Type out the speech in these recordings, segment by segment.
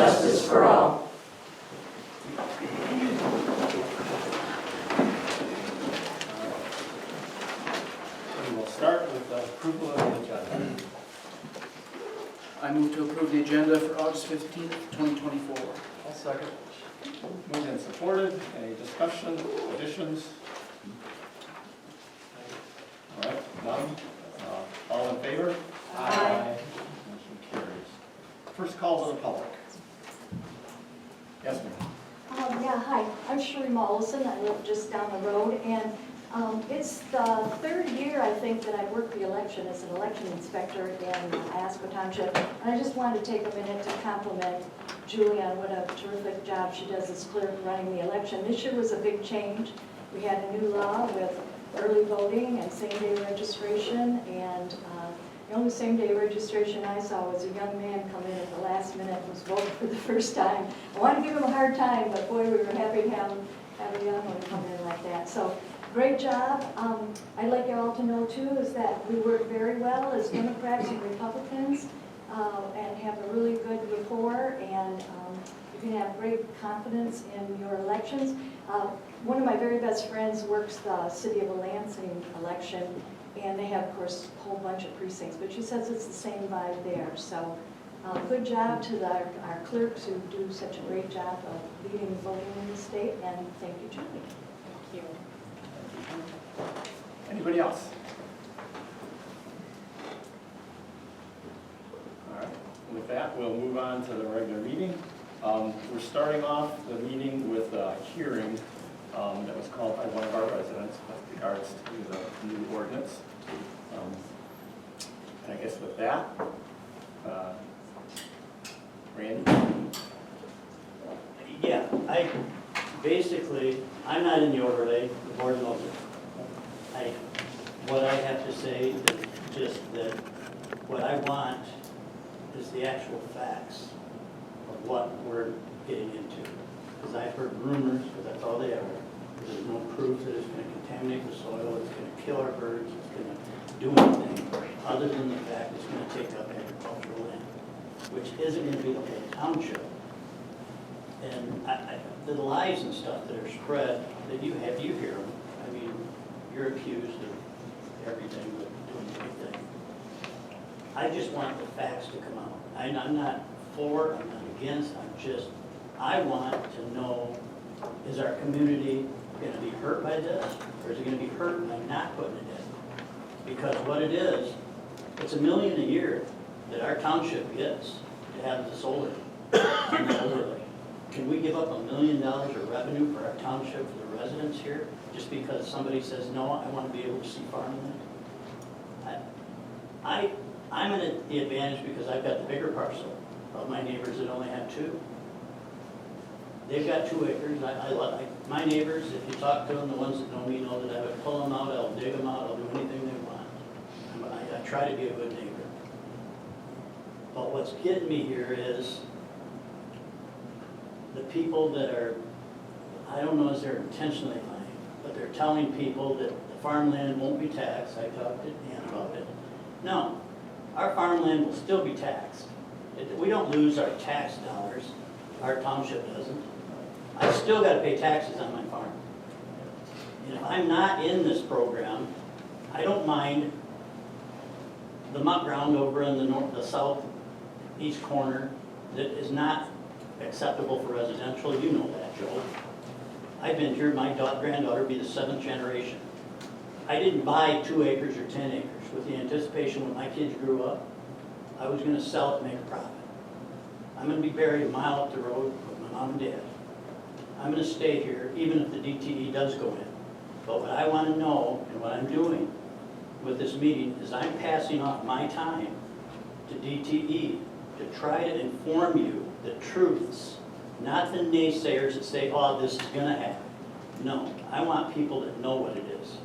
justice for all. And we'll start with the approval of the agenda. I move to approve the agenda for August 15th, 2024. I'll second. Moved and supported. Any discussion, additions? All right, none. All in favor? Aye. Motion carries. First call to the public. Yes, ma'am. Yeah, hi, I'm Sheree Mollison, I live just down the road, and it's the third year, I think, that I worked the election as an election inspector in Iosco Township, and I just wanted to take a minute to compliment Julie on what a terrific job she does as clerk running the election. This year was a big change. We had a new law with early voting and same-day registration, and the only same-day registration I saw was a young man come in at the last minute and was voting for the first time. I wanted to give him a hard time, but boy, we were happy to have a young one come in like that. So, great job. I'd like you all to know, too, is that we work very well as Democrats and Republicans and have a really good rapport, and you can have great confidence in your elections. One of my very best friends works the City of Lansing election, and they have, of course, a whole bunch of precincts, but she says it's the same vibe there. So good job to our clerks who do such a great job of leading voting in the state, and thank you, Julie. Thank you. Anybody else? All right, with that, we'll move on to the regular meeting. We're starting off the meeting with a hearing that was called by one of our residents with regards to the new ordinance. And I guess with that, Randy? Yeah, I'm not in the overlay, the board knows it. What I have to say is just that what I want is the actual facts of what we're getting into. Because I've heard rumors, because that's all they ever. There's no proof that it's going to contaminate the soil, it's going to kill our birds, it's going to do anything, other than the fact it's going to take up agricultural land, which isn't going to be the whole township. And the lies and stuff that are spread, that you hear them. I mean, you're accused of everything but doing anything. I just want the facts to come out. I'm not for, I'm not against, I want to know, is our community going to be hurt by this, or is it going to be hurt by not putting it in? Because what it is, it's $1 million a year that our township gets to have the solar and the overlay. Can we give up $1 million of revenue for our township, for the residents here, just because somebody says, no, I want to be able to see farmland? I'm at the advantage because I've got the bigger parcel of my neighbors that only have 2. They've got 2 acres. My neighbors, if you talk to them, the ones that know me know that I would pull them out, I'll dig them out, I'll do anything they want. I try to be a good neighbor. But what's getting me here is the people that are, I don't know if they're intentionally lying, but they're telling people that the farmland won't be taxed. I talked to Dan about it. No, our farmland will still be taxed. We don't lose our tax dollars. Our township doesn't. I still got to pay taxes on my farm. And if I'm not in this program, I don't mind the muck ground over in the southeast corner that is not acceptable for residential. You know that, Joe. I've been here, my granddaughter will be the 7th generation. I didn't buy 2 acres or 10 acres with the anticipation when my kids grew up, I was going to sell it and make a profit. I'm going to be buried a mile up the road with my mom and dad. I'm going to stay here even if the DTE does go in. But what I want to know and what I'm doing with this meeting is I'm passing off my time to DTE to try to inform you the truths, not the naysayers that say, oh, this is going to happen. No, I want people that know what it is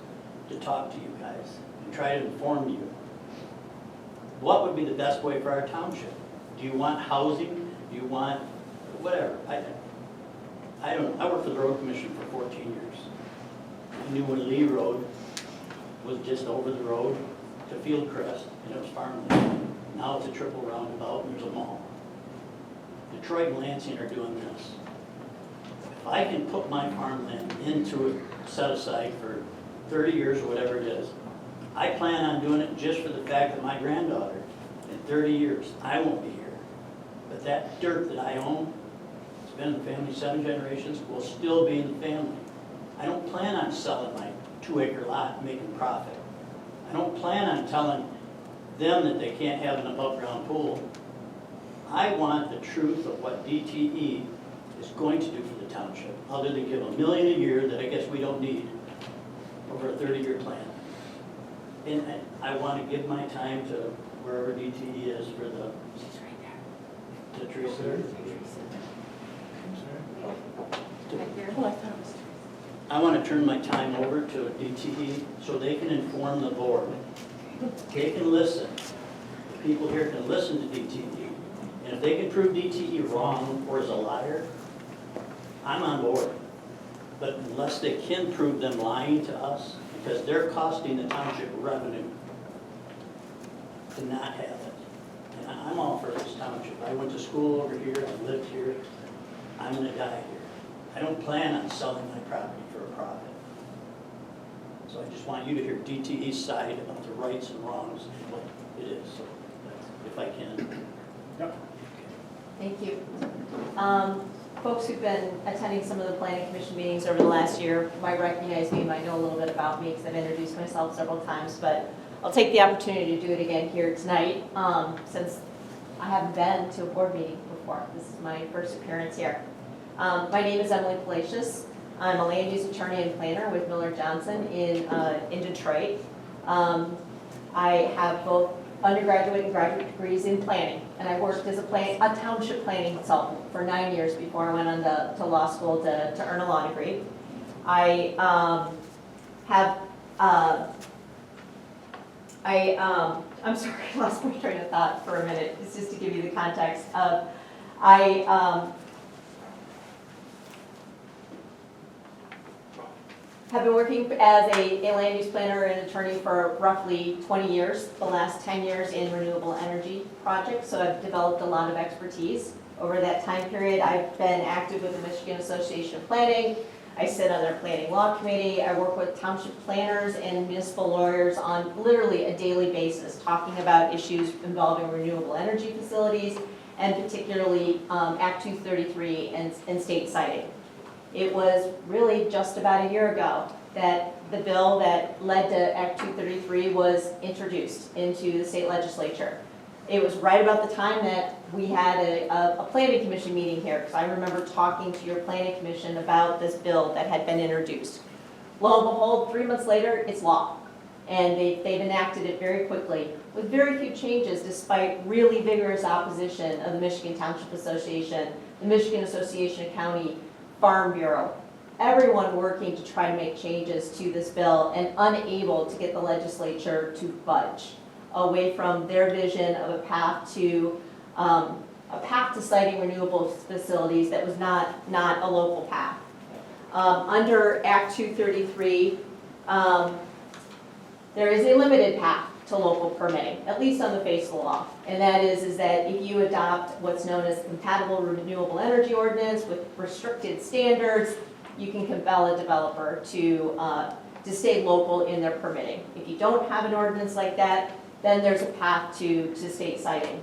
to talk to you guys and try to inform you. What would be the best way for our township? Do you want housing? Do you want whatever? I don't know. I worked for the road commission for 14 years. I knew when Lee Road was just over the road to Fieldcrest, and it was farmland. Now it's a triple roundabout and there's a mall. The Detroit and Lansing are doing this. If I can put my farmland into a set aside for 30 years or whatever it is, I plan on doing it just for the fact that my granddaughter, in 30 years, I won't be here. But that dirt that I own, it's been in the family 7 generations, will still be in the family. I don't plan on selling my 2-acre lot and making profit. I don't plan on telling them that they can't have an above-ground pool. I want the truth of what DTE is going to do for the township, other than give $1 million a year that I guess we don't need over a 30-year plan. And I want to give my time to wherever DTE is for the, to Teresa. I want to turn my time over to DTE so they can inform the board. They can listen. The people here can listen to DTE. And if they can prove DTE wrong or is a liar, I'm on board. But unless they can prove them lying to us, because they're costing the township revenue to not have it. And I'm all for this township. I went to school over here, I lived here, I'm gonna die here. I don't plan on selling my property for a profit. So I just want you to hear DTE's side of the rights and wrongs and what it is, so if I can. Yep. Thank you. Folks who've been attending some of the planning commission meetings over the last year might recognize me, might know a little bit about me because I've introduced myself several times, but I'll take the opportunity to do it again here tonight since I haven't been to a board meeting before. This is my first appearance here. My name is Emily Palacios. I'm a land use attorney and planner with Miller Johnson in Detroit. I have both undergraduate and graduate degrees in planning, and I worked as a township planning consultant for 9 years before I went on to law school to earn a law degree. I I'm sorry, I lost my train of thought for a minute. It's just to give you the context of, have been working as a land use planner and attorney for roughly 20 years, the last 10 years in renewable energy projects, so I've developed a lot of expertise. Over that time period, I've been active with the Michigan Association of Planning. I sit on their planning law committee. I work with township planners and municipal lawyers on literally a daily basis, talking about issues involving renewable energy facilities, and particularly Act 233 and state siting. It was really just about a year ago that the bill that led to Act 233 was introduced into the state legislature. It was right about the time that we had a planning commission meeting here, because I remember talking to your planning commission about this bill that had been introduced. Lo and behold, 3 months later, it's law. And they've enacted it very quickly with very few changes, despite really vigorous opposition of the Michigan Township Association, the Michigan Association of County Farm Bureau, everyone working to try to make changes to this bill and unable to get the legislature to budge away from their vision of a path to siting renewable facilities that was not a local path. Under Act 233, there is a limited path to local permitting, at least on the face of the law. And that is that if you adopt what's known as compatible renewable energy ordinance with restricted standards, you can compel a developer to stay local in their permitting. If you don't have an ordinance like that, then there's a path to state siting.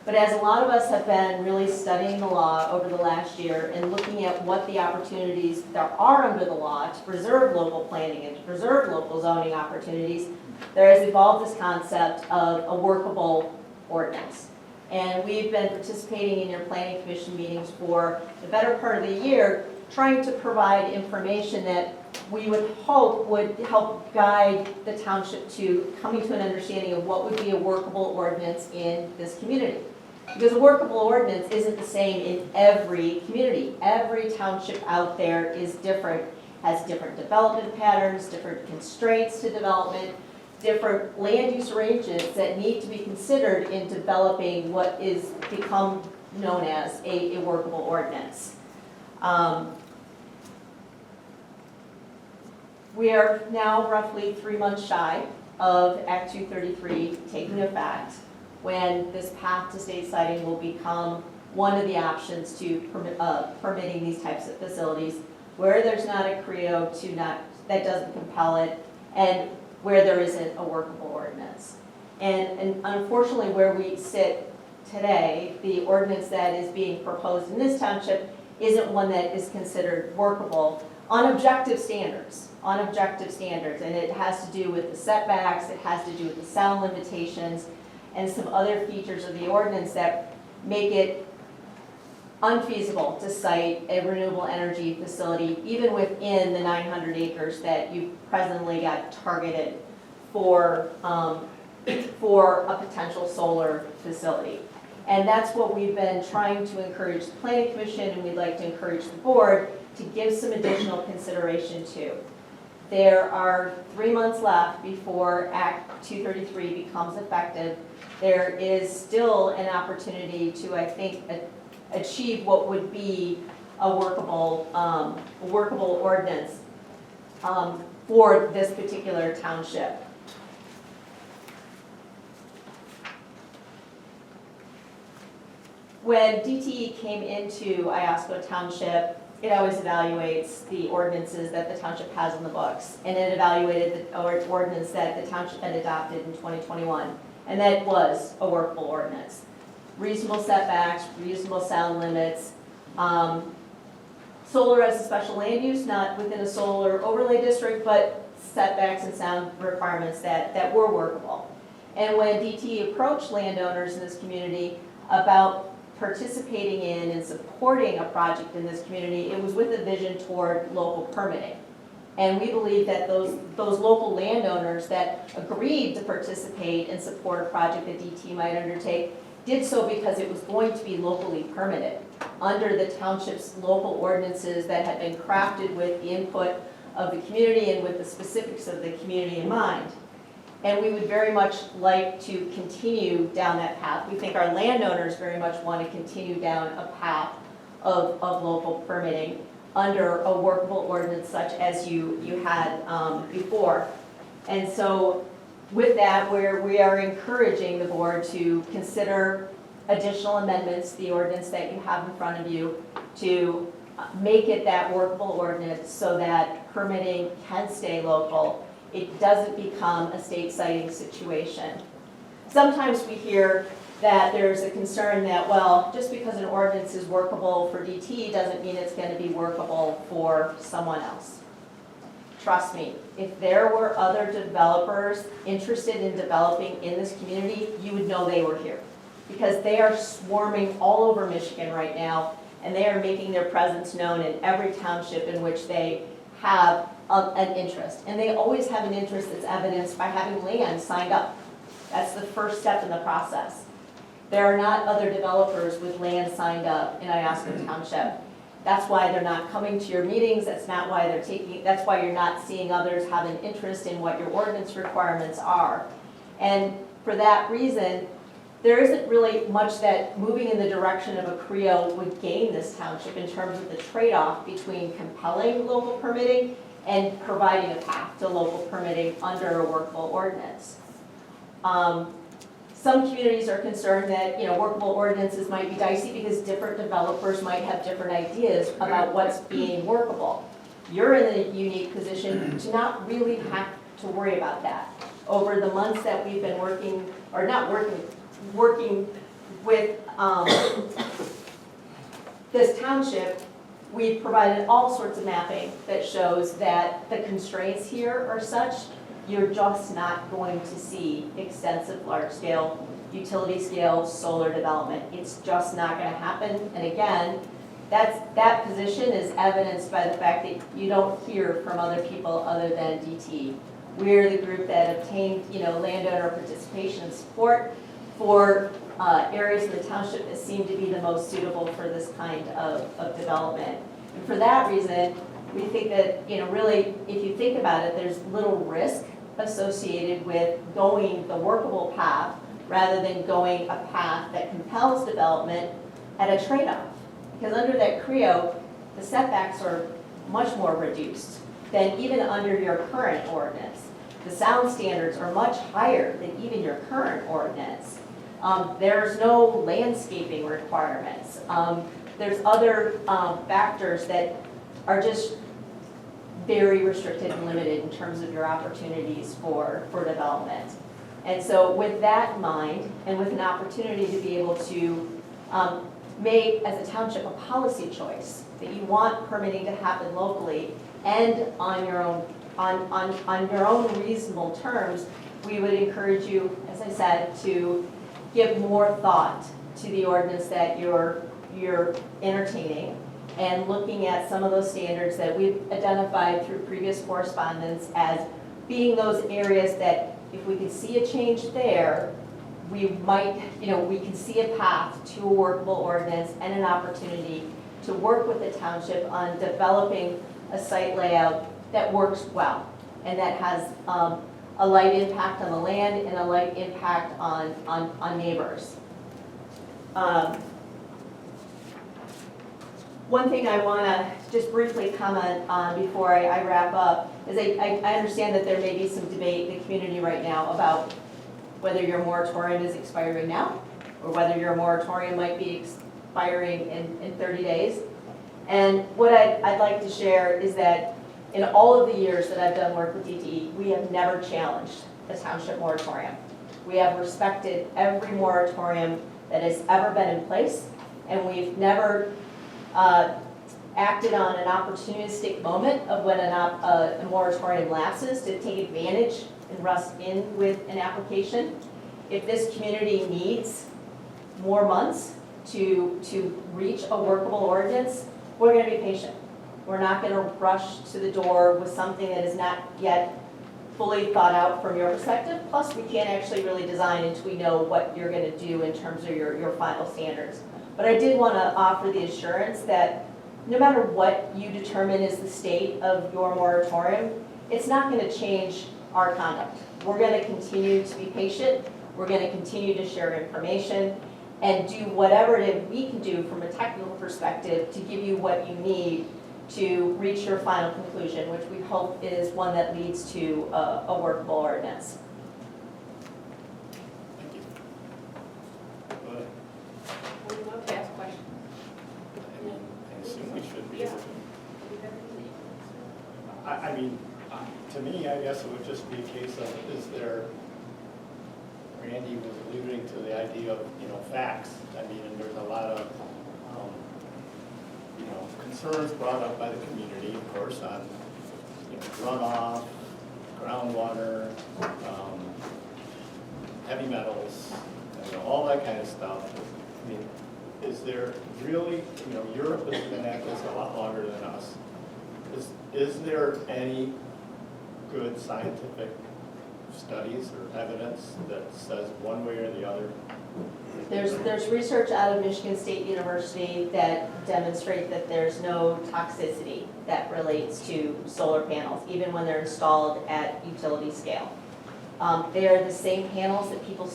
But as a lot of us have been really studying the law over the last year and looking at what the opportunities there are under the law to preserve local planning and to preserve local zoning opportunities, there has evolved this concept of a workable ordinance. And we've been participating in your planning commission meetings for the better part of the year, trying to provide information that we would hope would help guide the township to coming to an understanding of what would be a workable ordinance in this community. Because a workable ordinance isn't the same in every community. Every township out there is different, has different development patterns, different constraints to development, different land use arrangements that need to be considered in developing what is become known as a workable ordinance. We are now roughly 3 months shy of Act 233 taking effect, when this path to state siting will become one of the options to permitting these types of facilities, where there's not a CREO that doesn't compel it, and where there isn't a workable ordinance. And unfortunately, where we sit today, the ordinance that is being proposed in this township isn't one that is considered workable on objective standards, and it has to do with the setbacks, it has to do with the sound limitations, and some other features of the ordinance that make it unfeasible to site a renewable energy facility even within the 900 acres that you presently got targeted for a potential solar facility. And that's what we've been trying to encourage the Planning Commission, and we'd like to encourage the board to give some additional consideration to. There are 3 months left before Act 233 becomes effective. There is still an opportunity to, I think, achieve what would be a workable ordinance for this particular township. When DTE came into Iosco Township, it always evaluates the ordinances that the township has in the books, and it evaluated the ordinance that the township had adopted in 2021, and that was a workable ordinance. Reasonable setbacks, reasonable sound limits, solar as a special land use, not within a solar overlay district, but setbacks and sound requirements that were workable. And when DTE approached landowners in this community about participating in and supporting a project in this community, it was with a vision toward local permitting. And we believe that those local landowners that agreed to participate and support a project that DTE might undertake did so because it was going to be locally permitted under the township's local ordinances that had been crafted with the input of the community and with the specifics of the community in mind. And we would very much like to continue down that path. We think our landowners very much want to continue down a path of local permitting under a workable ordinance such as you had before. And so with that, we are encouraging the board to consider additional amendments to the ordinance that you have in front of you to make it that workable ordinance so that permitting can stay local. It doesn't become a state siting situation. Sometimes we hear that there's a concern that, well, just because an ordinance is workable for DTE doesn't mean it's going to be workable for someone else. Trust me, if there were other developers interested in developing in this community, you would know they were here. Because they are swarming all over Michigan right now, and they are making their presence known in every township in which they have an interest. And they always have an interest that's evidenced by having land signed up. That's the first step in the process. There are not other developers with land signed up in Iosco Township. That's why they're not coming to your meetings. That's why you're not seeing others have an interest in what your ordinance requirements are. And for that reason, there isn't really much that moving in the direction of a CREO would gain this township in terms of the trade-off between compelling local permitting and providing a path to local permitting under a workable ordinance. Some communities are concerned that workable ordinances might be dicey because different developers might have different ideas about what's being workable. You're in a unique position to not really have to worry about that. Over the months that we've been working with this township, we've provided all sorts of mapping that shows that the constraints here are such you're just not going to see extensive large-scale, utility-scale solar development. It's just not going to happen. And again, that position is evidenced by the fact that you don't hear from other people other than DTE. We're the group that obtained landowner participation and support for areas in the township that seem to be the most suitable for this kind of development. And for that reason, we think that, really, if you think about it, there's little risk associated with going the workable path rather than going a path that compels development at a trade-off. Because under that CREO, the setbacks are much more reduced than even under your current ordinance. The sound standards are much higher than even your current ordinance. There's no landscaping requirements. There's other factors that are just very restricted and limited in terms of your opportunities for development. And so with that in mind, and with an opportunity to be able to make, as a township, a policy choice, that you want permitting to happen locally and on your own, on your own reasonable terms, we would encourage you, as I said, to give more thought to the ordinance that you're entertaining, and looking at some of those standards that we've identified through previous correspondence as being those areas that if we can see a change there, we might, we can see a path to a workable ordinance and an opportunity to work with the township on developing a site layout that works well and that has a light impact on the land and a light impact on neighbors. One thing I want to just briefly comment on before I wrap up is I understand that there may be some debate in the community right now about whether your moratorium is expiring now or whether your moratorium might be expiring in 30 days. And what I'd like to share is that in all of the years that I've done work with DTE, we have never challenged the township moratorium. We have respected every moratorium that has ever been in place, and we've never acted on an opportunistic moment of when a moratorium lapses to take advantage and rush in with an application. If this community needs more months to reach a workable ordinance, we're going to be patient. We're not going to rush to the door with something that is not yet fully thought out from your perspective. Plus, we can't actually really design until we know what you're going to do in terms of your final standards. But I did want to offer the assurance that no matter what you determine is the state of your moratorium, it's not going to change our conduct. We're going to continue to be patient. We're going to continue to share information and do whatever it is we can do from a technical perspective to give you what you need to reach your final conclusion, which we hope is one that leads to a workable ordinance. Thank you. Go ahead. We'd love to ask questions. I assume we should be able to. I mean, to me, I guess it would just be a case of, is there, Randy was alluding to the idea of, facts. I mean, and there's a lot of, concerns brought up by the community, of course, on, runoff, groundwater, heavy metals, all that kind of stuff. I mean, is there really, Europe has been at this a lot longer than us. Is there any good scientific studies or evidence that says one way or the other? There's research out of Michigan State University that demonstrate that there's no toxicity that relates to solar panels, even when they're installed at utility scale. They are the same panels that people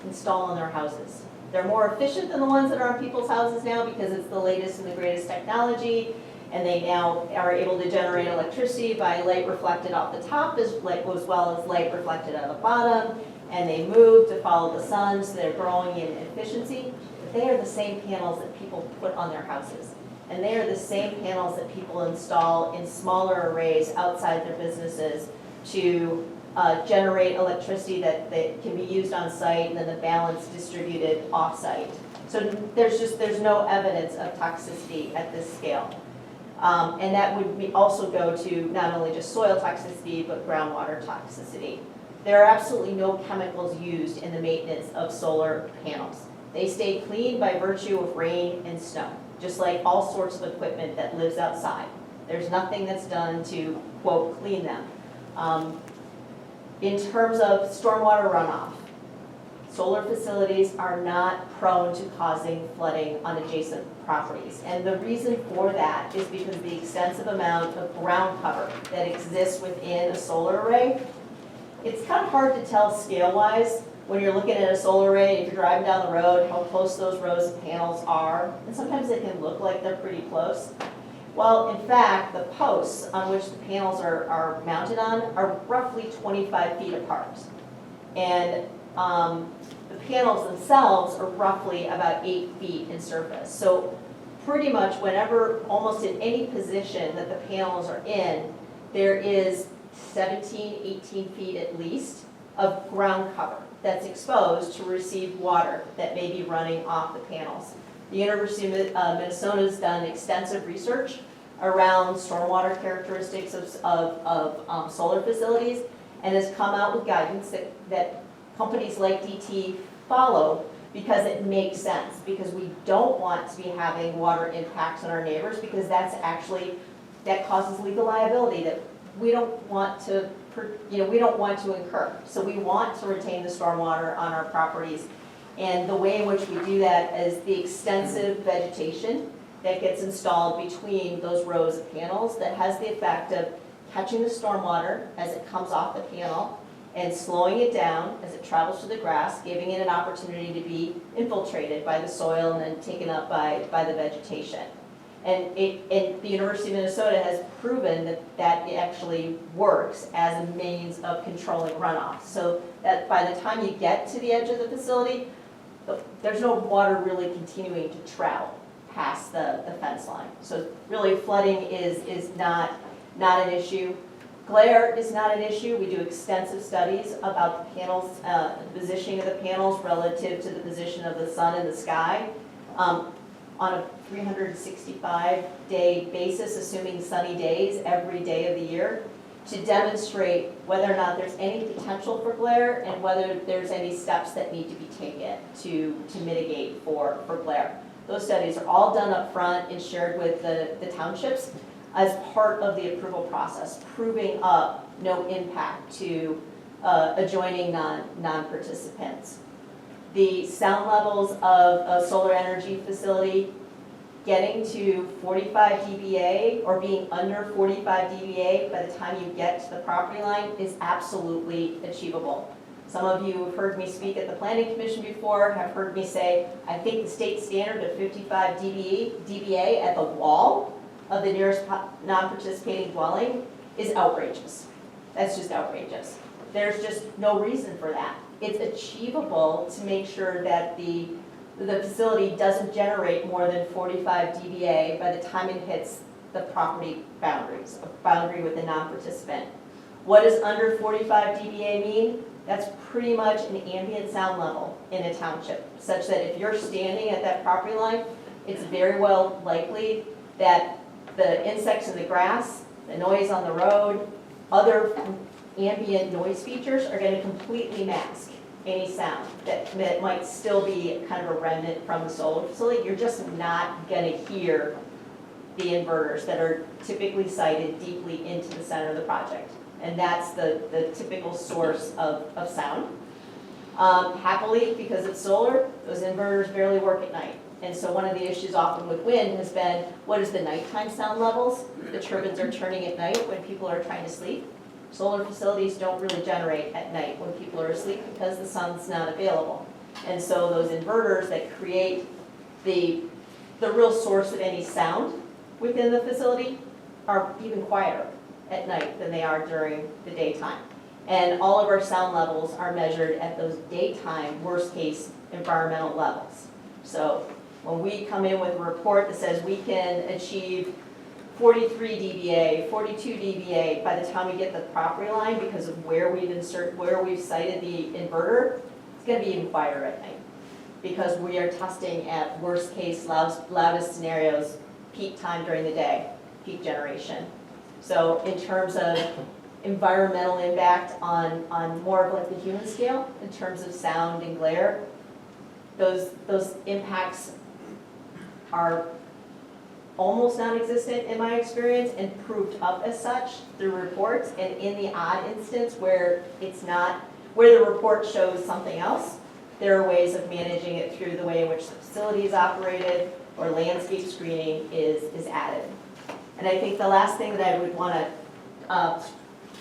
install on their houses. They're more efficient than the ones that are on people's houses now because it's the latest and the greatest technology, and they now are able to generate electricity by light reflected off the top as well as light reflected on the bottom, and they move to follow the sun, so they're growing in efficiency. But they are the same panels that people put on their houses, and they are the same panels that people install in smaller arrays outside their businesses to generate electricity that can be used on site and then the balance distributed off site. So there's no evidence of toxicity at this scale. And that would also go to not only just soil toxicity, but groundwater toxicity. There are absolutely no chemicals used in the maintenance of solar panels. They stay clean by virtue of rain and snow, just like all sorts of equipment that lives outside. There's nothing that's done to, quote, clean them. In terms of stormwater runoff, solar facilities are not prone to causing flooding on adjacent properties. And the reason for that is because the extensive amount of ground cover that exists within a solar array. It's kind of hard to tell scale-wise when you're looking at a solar array, if you're driving down the road, how close those rows of panels are. And sometimes they can look like they're pretty close. Well, in fact, the posts on which the panels are mounted on are roughly 25 feet apart. And the panels themselves are roughly about 8 feet in surface. So pretty much whenever, almost in any position that the panels are in, there is 17, 18 feet at least of ground cover that's exposed to receive water that may be running off the panels. The University of Minnesota has done extensive research around stormwater characteristics of solar facilities and has come out with guidance that companies like DTE follow because it makes sense, because we don't want to be having water impacts on our neighbors, because that causes legal liability that we don't want to, we don't want to incur. So we want to retain the stormwater on our properties. And the way in which we do that is the extensive vegetation that gets installed between those rows of panels that has the effect of catching the stormwater as it comes off the panel and slowing it down as it travels through the grass, giving it an opportunity to be infiltrated by the soil and then taken up by the vegetation. And the University of Minnesota has proven that it actually works as a means of controlling runoff. So that by the time you get to the edge of the facility, there's no water really continuing to travel past the fence line. So really flooding is not an issue. Glare is not an issue. We do extensive studies about the panels, the positioning of the panels relative to the position of the sun in the sky on a 365-day basis, assuming sunny days every day of the year, to demonstrate whether or not there's any potential for glare and whether there's any steps that need to be taken to mitigate for glare. Those studies are all done up front and shared with the townships as part of the approval process, proving up no impact to adjoining non-participants. The sound levels of a solar energy facility getting to 45 dBA or being under 45 dBA by the time you get to the property line is absolutely achievable. Some of you have heard me speak at the Planning Commission before, have heard me say, I think the state standard of 55 dBA at the wall of the nearest non-participating dwelling is outrageous. That's just outrageous. There's just no reason for that. It's achievable to make sure that the facility doesn't generate more than 45 dBA by the time it hits the property boundaries, a boundary with the non-participant. What does under 45 dBA mean? That's pretty much an ambient sound level in a township, such that if you're standing at that property line, it's very well likely that the insects in the grass, the noise on the road, other ambient noise features are going to completely mask any sound that might still be kind of a remnant from the solar facility. You're just not going to hear the inverters that are typically sited deeply into the center of the project. And that's the typical source of sound. Happily, because it's solar, those inverters barely work at night. And so one of the issues often with wind has been, what is the nighttime sound levels? The turbines are turning at night when people are trying to sleep. Solar facilities don't really generate at night when people are asleep because the sun's not available. And so those inverters that create the real source of any sound within the facility are even quieter at night than they are during the daytime. And all of our sound levels are measured at those daytime worst case environmental levels. So when we come in with a report that says we can achieve 43 dBA, 42 dBA by the time we get the property line because of where we've sited the inverter, it's going to be even quieter at night because we are testing at worst case, loudest scenarios, peak time during the day, peak generation. So in terms of environmental impact on more of like the human scale, in terms of sound and glare, those impacts are almost non-existent in my experience and proved up as such through reports. And in the odd instance where it's not, where the report shows something else, there are ways of managing it through the way in which the facility is operated or landscape screening is added. And I think the last thing that I would want to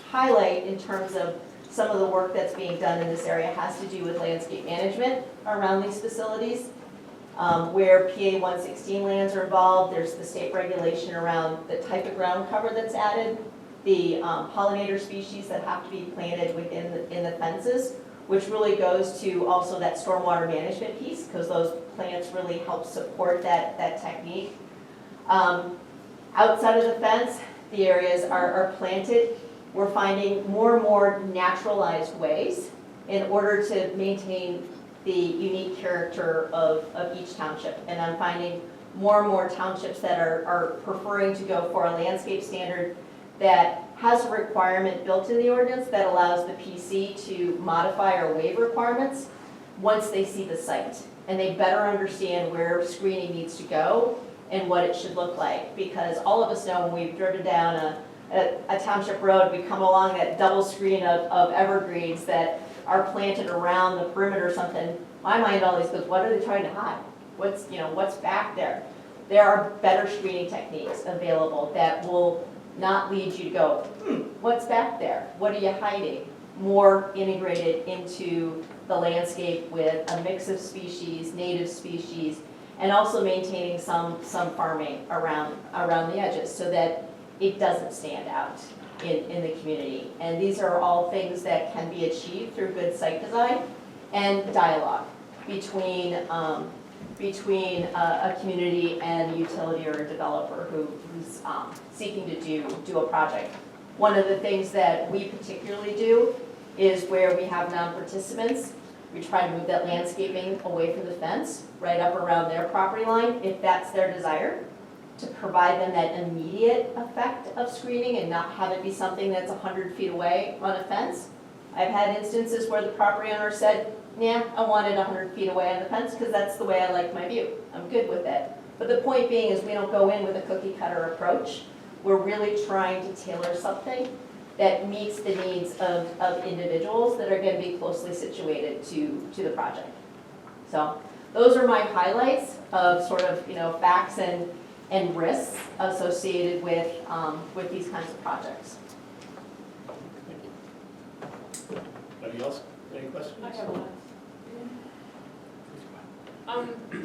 highlight in terms of some of the work that's being done in this area has to do with landscape management around these facilities. Where PA 116 lands are involved, there's the state regulation around the type of ground cover that's added, the pollinator species that have to be planted within the fences, which really goes to also that stormwater management piece, because those plants really help support that technique. Outside of the fence, the areas are planted. We're finding more and more naturalized ways in order to maintain the unique character of each township. And I'm finding more and more townships that are preferring to go for a landscape standard that has a requirement built in the ordinance that allows the PC to modify or waive requirements once they see the site. And they better understand where screening needs to go and what it should look like. Because all of us know when we've driven down a township road, we come along that double screen of evergreens that are planted around the perimeter or something. My mind always goes, what are they trying to hide? What's back there? There are better screening techniques available that will not lead you to go, what's back there? What are you hiding? More integrated into the landscape with a mix of species, native species, and also maintaining some farming around the edges so that it doesn't stand out in the community. And these are all things that can be achieved through good site design and dialogue between a community and a utility or a developer who's seeking to do a project. One of the things that we particularly do is where we have non-participants, we try to move that landscaping away from the fence, right up around their property line, if that's their desire, to provide them that immediate effect of screening and not have it be something that's 100 feet away on a fence. I've had instances where the property owner said, yeah, I want it 100 feet away on the fence because that's the way I like my view. I'm good with it. But the point being is we don't go in with a cookie cutter approach. We're really trying to tailor something that meets the needs of individuals that are going to be closely situated to the project. So those are my highlights of sort of facts and risks associated with these kinds of projects. Anybody else? Any questions? I have one.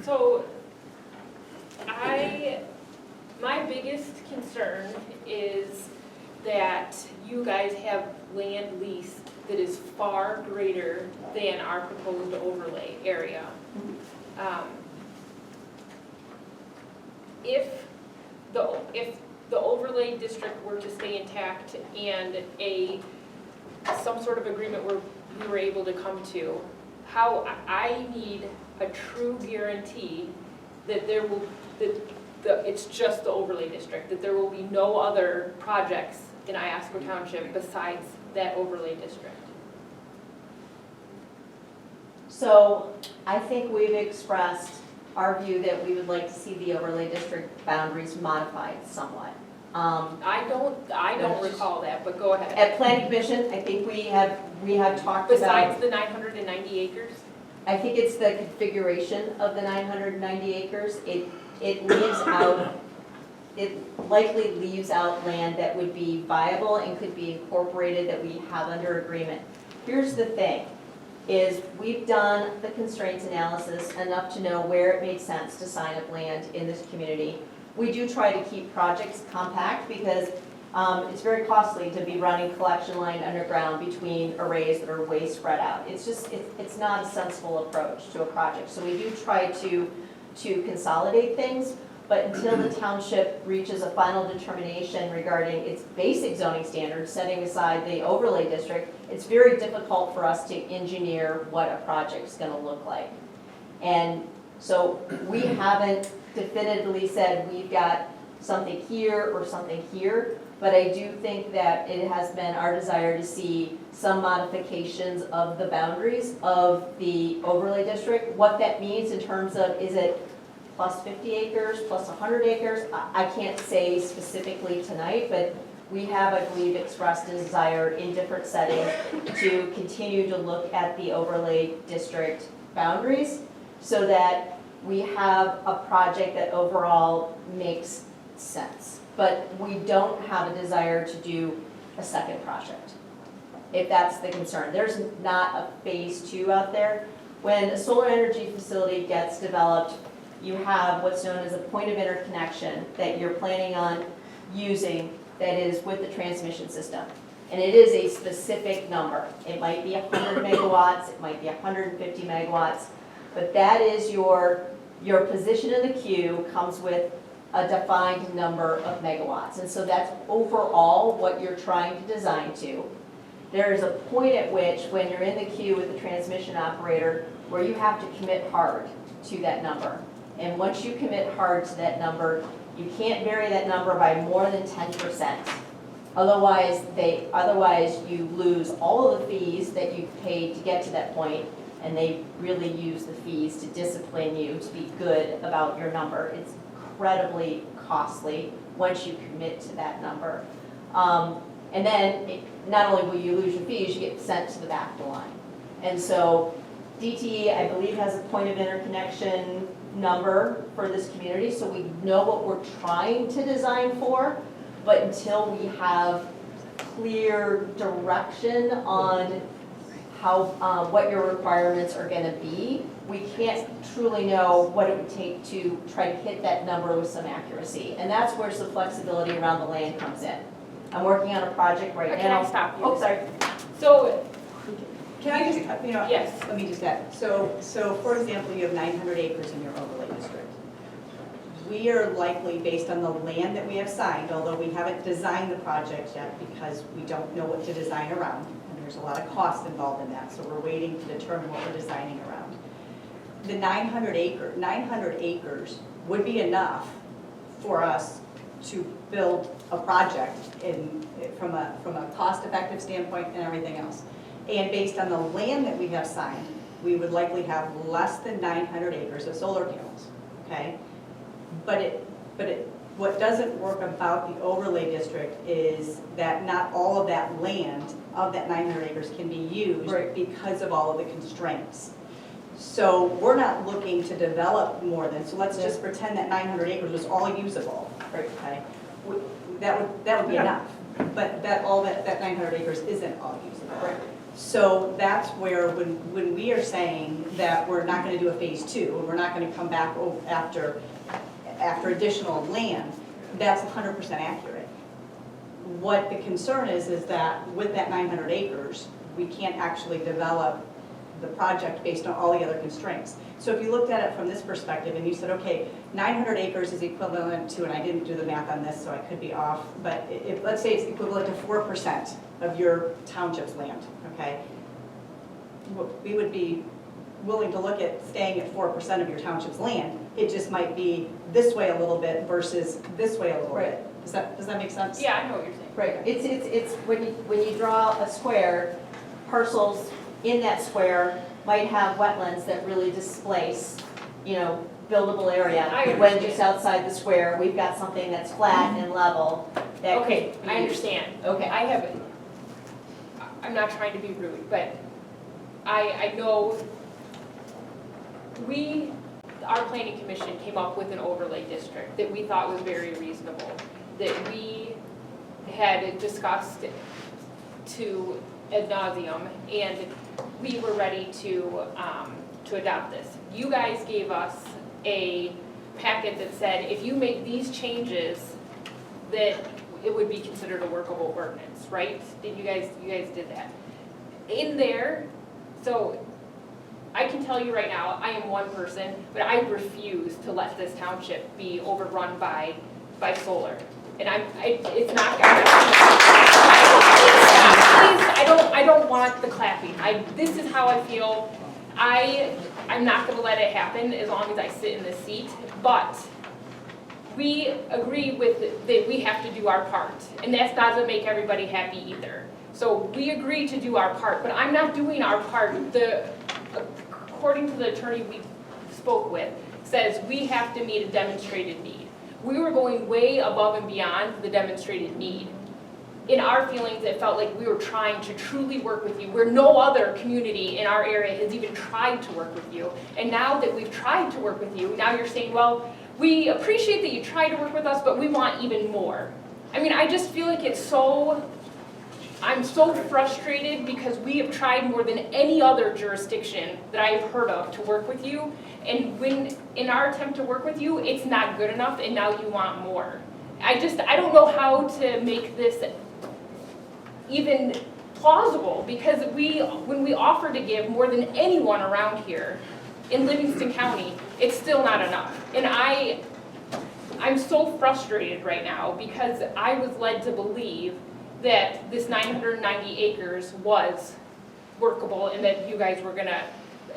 So my biggest concern is that you guys have land leased that is far greater than our proposed overlay area. If the overlay district were to stay intact and some sort of agreement we were able to come to, how I need a true guarantee that it's just the overlay district, that there will be no other projects in Iosco Township besides that overlay district. So I think we've expressed our view that we would like to see the overlay district boundaries modified somewhat. I don't recall that, but go ahead. At Planning Commission, I think we have talked about. Besides the 990 acres? I think it's the configuration of the 990 acres. It leaves out, it likely leaves out land that would be viable and could be incorporated that we have under agreement. Here's the thing, is we've done the constraints analysis enough to know where it makes sense to sign up land in this community. We do try to keep projects compact because it's very costly to be running collection line underground between arrays that are way spread out. It's not a sensible approach to a project. So we do try to consolidate things, but until the township reaches a final determination regarding its basic zoning standards, setting aside the overlay district, it's very difficult for us to engineer what a project's gonna look like. And so we haven't definitively said we've got something here or something here, but I do think that it has been our desire to see some modifications of the boundaries of the overlay district. What that means in terms of, is it plus 50 acres, plus 100 acres? I can't say specifically tonight, but we have, I believe, expressed a desire in different settings to continue to look at the overlay district boundaries so that we have a project that overall makes sense. But we don't have a desire to do a second project, if that's the concern. There's not a phase 2 out there. When a solar energy facility gets developed, you have what's known as a point of interconnection that you're planning on using that is with the transmission system. And it is a specific number. It might be 100 megawatts, it might be 150 megawatts, but that is your position in the queue comes with a defined number of megawatts. And so that's overall what you're trying to design to. There is a point at which, when you're in the queue with the transmission operator, where you have to commit hard to that number. And once you commit hard to that number, you can't vary that number by more than 10%. Otherwise you lose all of the fees that you've paid to get to that point, and they really use the fees to discipline you to be good about your number. It's incredibly costly once you commit to that number. And then not only will you lose your fees, you get sent to the back of the line. And so DTE, I believe, has a point of interconnection number for this community, so we know what we're trying to design for, but until we have clear direction on how, what your requirements are gonna be, we can't truly know what it would take to try to hit that number with some accuracy. And that's where some flexibility around the land comes in. I'm working on a project right now. Can I stop you? Oh, sorry. So, Can I just, yes, let me just add, so for example, you have 900 acres in your overlay district. We are likely, based on the land that we have signed, although we haven't designed the project yet because we don't know what to design around, and there's a lot of cost involved in that, so we're waiting to determine what we're designing around. The 900 acres would be enough for us to build a project from a cost-effective standpoint and everything else. And based on the land that we have signed, we would likely have less than 900 acres of solar panels, okay? What doesn't work about the overlay district is that not all of that land of that 900 acres can be used because of all of the constraints. So we're not looking to develop more than, so let's just pretend that 900 acres was all usable, okay? That would be enough, but that 900 acres isn't all usable. Right. So that's where, when we are saying that we're not going to do a phase 2, and we're not going to come back after additional land, that's 100% accurate. What the concern is that with that 900 acres, we can't actually develop the project based on all the other constraints. So if you looked at it from this perspective and you said, okay, 900 acres is equivalent to, and I didn't do the math on this, so I could be off, but let's say it's equivalent to 4% of your township's land, okay? We would be willing to look at staying at 4% of your township's land. It just might be this way a little bit versus this way a little bit. Does that make sense? yeah, I know what you're saying. Right, it's when you draw a square, parcels in that square might have wetlands that really displace, buildable area. I When understand. just outside the square, we've got something that's flat and level that Okay, could be I used. understand. Okay. I'm not trying to be rude, but I know our planning commission came up with an overlay district that we thought was very reasonable, that we had discussed to ad nauseum, and we were ready to adopt this. You guys gave us a packet that said if you make these changes, that it would be considered a workable ordinance, right? You guys did that. In there, so I can tell you right now, I am one person, but I refuse to let this township be overrun by solar. And it's not gonna. Please, I don't want the clapping. This is how I feel. I'm not gonna let it happen as long as I sit in this seat, but we agree with that we have to do our part, and that doesn't make everybody happy either. So we agree to do our part, but I'm not doing our part. According to the attorney we spoke with, says we have to meet a demonstrated need. We were going way above and beyond the demonstrated need. In our feelings, it felt like we were trying to truly work with you, where no other community in our area has even tried to work with you. And now that we've tried to work with you, now you're saying, well, we appreciate that you tried to work with us, but we want even more. I mean, I just feel like I'm so frustrated because we have tried more than any other jurisdiction that I have heard of to work with you. And when, in our attempt to work with you, it's not good enough and now you want more. I don't know how to make this even plausible, because when we offer to give more than anyone around here in Livingston County, it's still not enough. And I'm so frustrated right now because I was led to believe that this 990 acres was workable and that you guys were gonna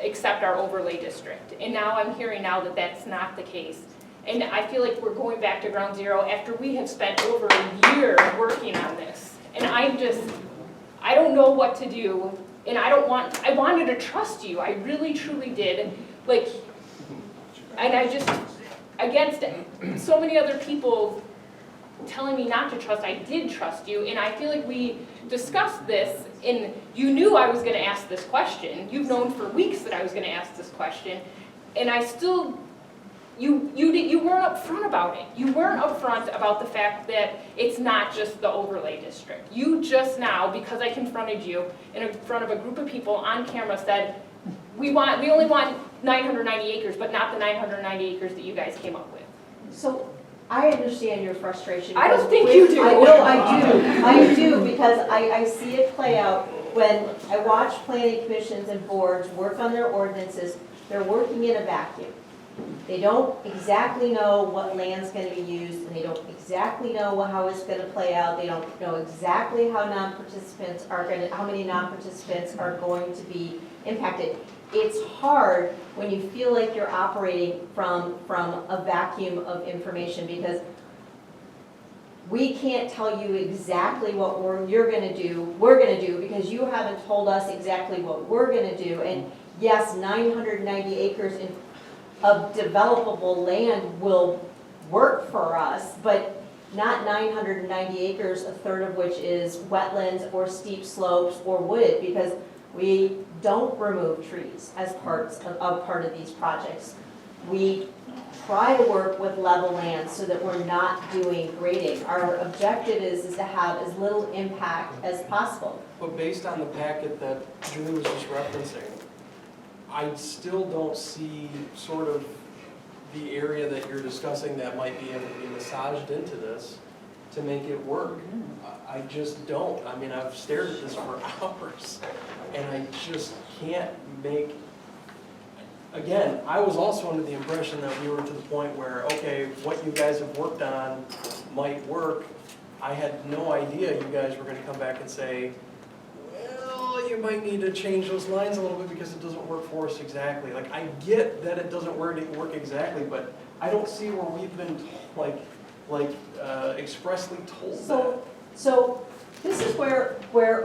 accept our overlay district. And now I'm hearing now that that's not the case. And I feel like we're going back to ground zero after we have spent over a year working on this. And I don't know what to do, and I wanted to trust you, I really truly did. Like, and I just, against so many other people telling me not to trust, I did trust you, and I feel like we discussed this, and you knew I was gonna ask this question. You've known for weeks that I was gonna ask this question, and I still, you weren't upfront about it. You weren't upfront about the fact that it's not just the overlay district. You just now, because I confronted you in front of a group of people on camera, said, we only want 990 acres, but not the 990 acres that you guys came up with. So I understand your frustration. I don't think you do. I know I do, because I see it play out when I watch planning commissions and boards work on their ordinances. They're working in a vacuum. They don't exactly know what land's gonna be used, and they don't exactly know how it's gonna play out. They don't know exactly how how many non-participants are going to be impacted. It's hard when you feel like you're operating from a vacuum of information, because we can't tell you exactly what we're gonna do, because you haven't told us exactly what we're gonna do. And yes, 990 acres of developable land will work for us, but not 990 acres, a third of which is wetlands or steep slopes or wooded, because we don't remove trees as part of these projects. We try to work with level land so that we're not doing grading. Our objective is to have as little impact as possible. But based on the packet that Julie was just referencing, I still don't see sort of the area that you're discussing that might be able to be massaged into this to make it work. I just don't. I mean, I've stared at this for hours, and I just can't make, again, I was also under the impression that we were to the point where, okay, what you guys have worked on might work. I had no idea you guys were gonna come back and say, well, you might need to change those lines a little bit because it doesn't work for us exactly. Like, I get that it doesn't work exactly, but I don't see where we've been expressly told that. So this is where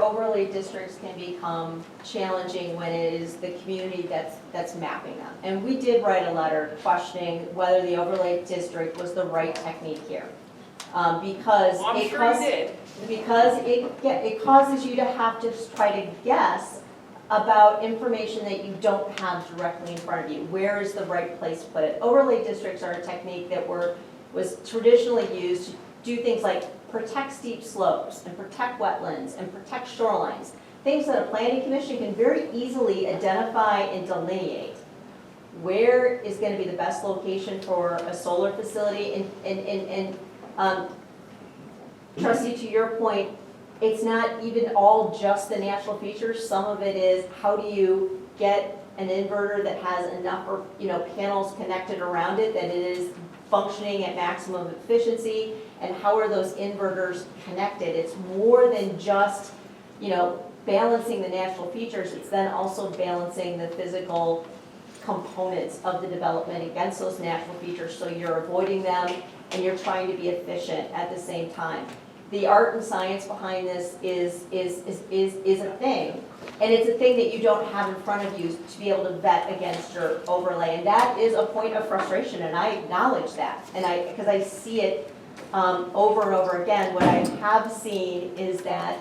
overlay districts can become challenging, when it is the community that's mapping them. And we did write a letter questioning whether the overlay district was the right technique here. Because I'm sure you did. Because it causes you to have to try to guess about information that you don't have directly in front of you. Where is the right place to put it? Overlay districts are a technique that was traditionally used to do things like protect steep slopes and protect wetlands and protect shorelines. Things that a planning commission can very easily identify and delineate. Where is going to be the best location for a solar facility? And Trustee, to your point, it's not even all just the natural features. Some of it is, how do you get an inverter that has enough, panels connected around it that it is functioning at maximum efficiency, and how are those inverters connected? It's more than just, balancing the natural features. It's then also balancing the physical components of the development against those natural features, so you're avoiding them and you're trying to be efficient at the same time. The art and science behind this is a thing, and it's a thing that you don't have in front of you to be able to vet against your overlay, and that is a point of frustration, and I acknowledge that, and because I see it over and over again. What I have seen is that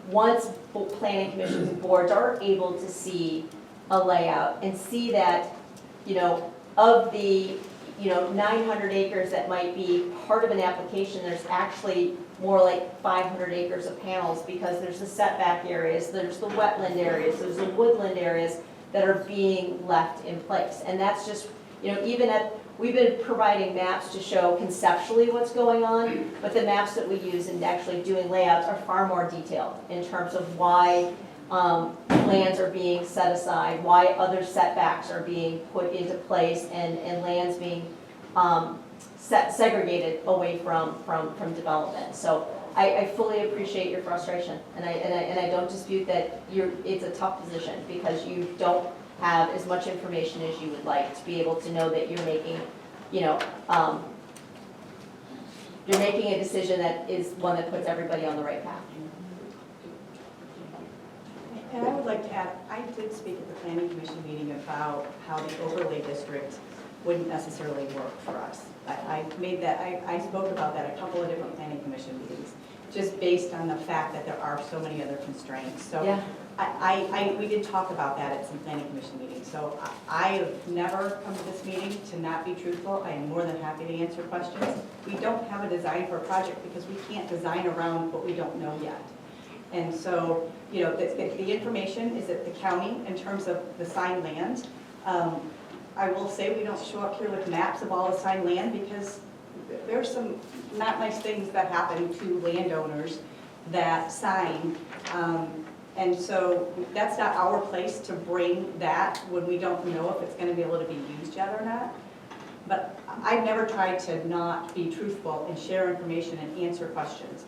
once planning commissions and boards are able to see a layout and see that, of the 900 acres that might be part of an application, there's actually more like 500 acres of panels, because there's the setback areas, there's the wetland areas, there's the woodland areas that are being left in place. And that's just, even we've been providing maps to show conceptually what's going on, but the maps that we use in actually doing layouts are far more detailed in terms of why lands are being set aside, why other setbacks are being put into place, and lands being segregated away from development. So I fully appreciate your frustration, and I don't dispute that it's a tough position because you don't have as much information as you would like to be able to know that you're making, you're making a decision that is one that puts everybody on the right path. And I would like to add, I did speak at the planning commission meeting about how the overlay district wouldn't necessarily work for us. I spoke about that at a couple of different planning commission meetings, just based on the fact that there are so many other constraints. So Yeah. we did talk about that at some planning commission meetings. So I have never come to this meeting to not be truthful. I am more than happy to answer questions. We don't have a design for a project because we can't design around what we don't know yet. And so, the information is at the county in terms of the signed land. I will say we don't show up here with maps of all the signed land because there's some not nice things that happen to landowners that sign. And so that's not our place to bring that when we don't know if it's going to be able to be used yet or not. But I've never tried to not be truthful and share information and answer questions.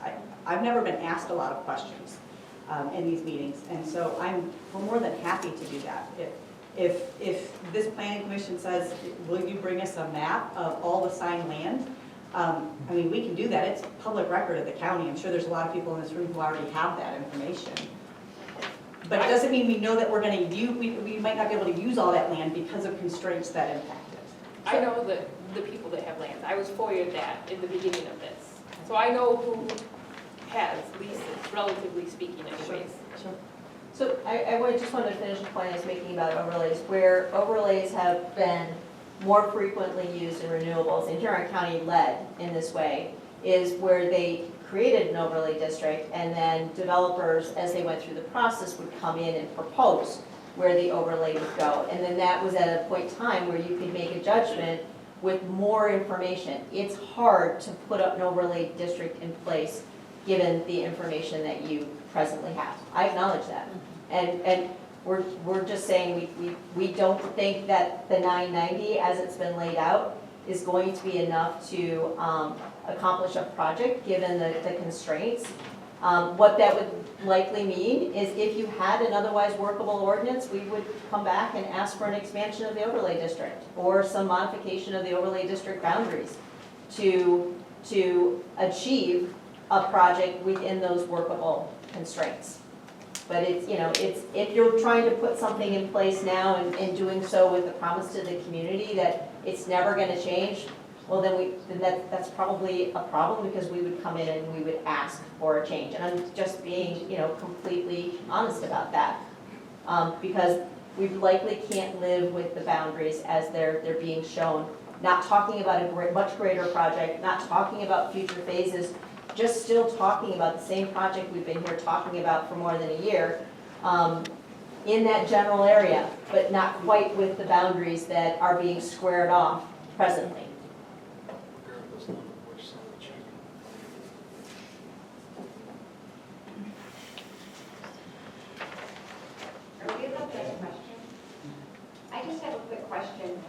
I've never been asked a lot of questions in these meetings, and so we're more than happy to do that. If this planning commission says, will you bring us a map of all the signed land? We can do that. It's public record of the county. I'm sure there's a lot of people in this room who already have that information. But it doesn't mean we know that we're going to use, we might not be able to use all that land because of constraints that impact it. I know that the people that have lands, I was FOIA'd that in the beginning of this. So I know who has leases, relatively speaking anyways. Sure. So I just wanted to finish the point I was making about overlays, where overlays have been more frequently used in renewables, and Huron County led in this way, is where they created an overlay district, and then developers, as they went through the process, would come in and propose where the overlay would go. And then that was at a point in time where you could make a judgment with more information. It's hard to put up an overlay district in place given the information that you presently have. I acknowledge that. And we're just saying we don't think that the 990 as it's been laid out is going to be enough to accomplish a project given the constraints. What that would likely mean is if you had an otherwise workable ordinance, we would come back and ask for an expansion of the overlay district or some modification of the overlay district boundaries to achieve a project within those workable constraints. But if you're trying to put something in place now and doing so with the promise to the community that it's never going to change, well, then that's probably a problem because we would come in and we would ask for a change. And I'm just being, completely honest about that. Because we likely can't live with the boundaries as they're being shown. Not talking about a much greater project, not talking about future phases, just still talking about the same project we've been here talking about for more than a year in that general area, but not quite with the boundaries that are being squared off presently. Regardless of which side you choose. Are we allowed to ask a question? I just have a quick question.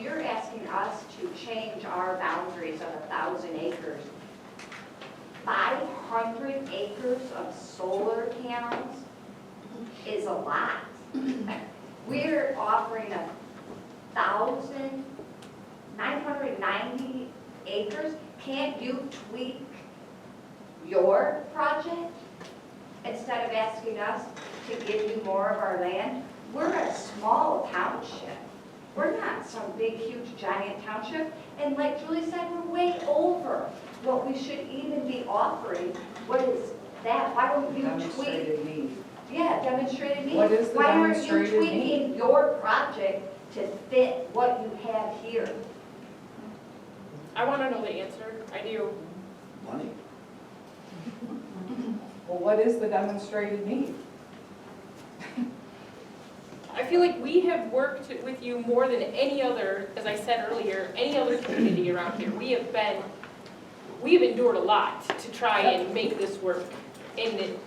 You're asking us to change our boundaries of 1,000 acres. 500 acres of solar panels is a lot. We're offering 990 acres. Can't you tweak your project instead of asking us to give you more of our land? We're a small township. We're not some big, huge, giant township. And like Julie said, we're way over what we should even be offering. What is that? Why don't you Demonstrated tweak? need. Yeah, demonstrated need. What is the Why aren't demonstrated you tweaking your project to fit what you have here? I want to know the answer. I do. Money. Well, what is the demonstrated need? I feel feel like we have worked with you more than any other, as I said earlier, any other community around here. We have endured a lot to try and make this work. And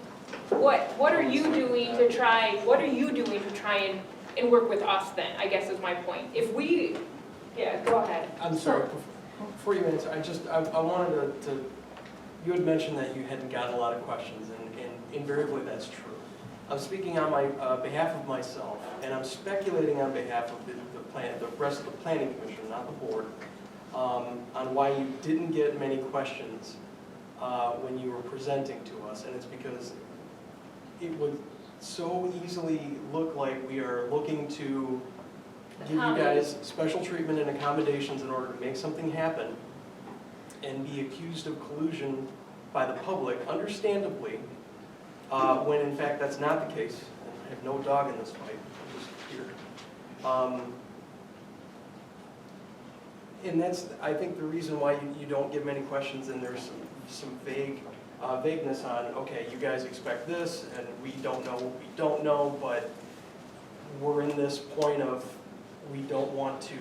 what are you doing to try and work with us then, I guess is my point. If we, yeah, go ahead. I'm sorry, before you answer, I wanted to, you had mentioned that you hadn't gotten a lot of questions, and invariably that's true. I'm speaking on behalf of myself, and I'm speculating on behalf of the rest of the planning commission, not the board, on why you didn't get many questions when you were presenting to us, and it's because it would so easily look like we are looking to give you guys special treatment and accommodations in order to make something happen and be accused of collusion by the public, understandably, when in fact that's not the case. And I have no dog in this fight, I'm just here. And that's, I think, the reason why you don't get many questions, and there's some vagueness on, okay, you guys expect this, and we don't know what we don't know, but we're in this point of we don't want to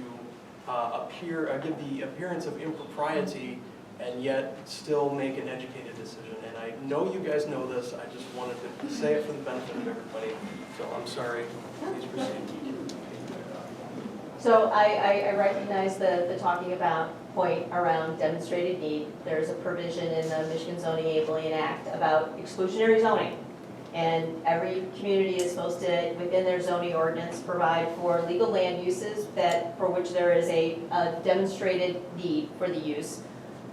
give the appearance of impropriety and yet still make an educated decision. And I know you guys know this, I just wanted to say it for the benefit of everybody, so I'm sorry, please proceed. So I recognize the talking about point around demonstrated need. There's a provision in the Michigan Zoning Enabling Act about exclusionary zoning. And every community is supposed to, within their zoning ordinance, provide for legal land uses for which there is a demonstrated need for the use.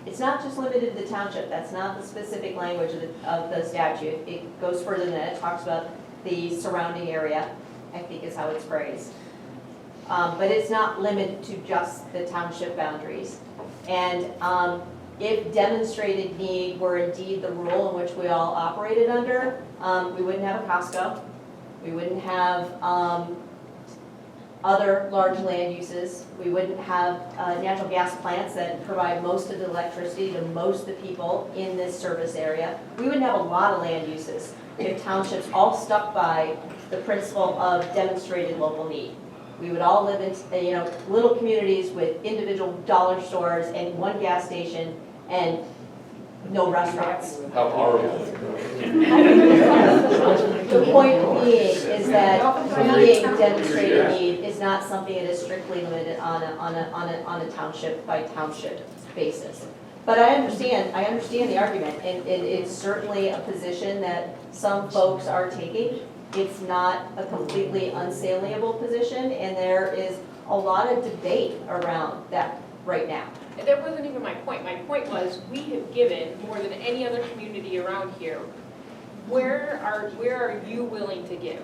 It's not just limited to the township. That's not the specific language of the statute. It goes further than that. It talks about the surrounding area, I think is how it's phrased. But it's not limited to just the township boundaries. And if demonstrated need were indeed the rule in which we all operated under, we wouldn't have a Costco. We wouldn't have other large land uses. We wouldn't have natural gas plants that provide most of the electricity to most of the people in this service area. We wouldn't have a lot of land uses if townships all stuck by the principle of demonstrated local need. We would all live in little communities with individual dollar stores and one gas station and no restaurants. How horrible. The point being is that being demonstrated need is not something that is strictly limited on a township by township basis. But I understand the argument, and it's certainly a position that some folks are taking. It's not a completely unsaliable position, and there is a lot of debate around that right now. That wasn't even my point. My point was, we have given more than any other community around here. Where are you willing to give?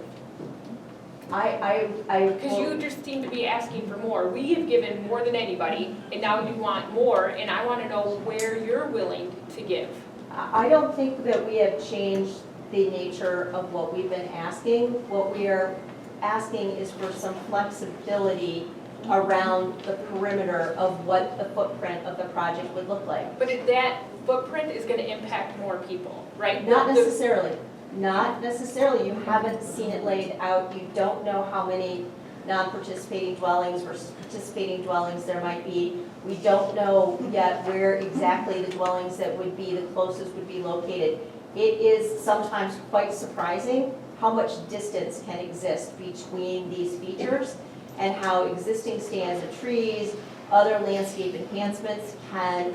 Because you just seem to be asking for more. We have given more than anybody, and now you want more, and I want to know where you're willing to give. I don't think that we have changed the nature of what we've been asking. What we are asking is for some flexibility around the perimeter of what the footprint of the project would look like. But that footprint is going to impact more people, right? Not necessarily. Not necessarily. You haven't seen it laid out. You don't know how many non-participating dwellings versus participating dwellings there might be. We don't know yet where exactly the dwellings that would be the closest would be located. It is sometimes quite surprising how much distance can exist between these features and how existing stands of trees, other landscape enhancements can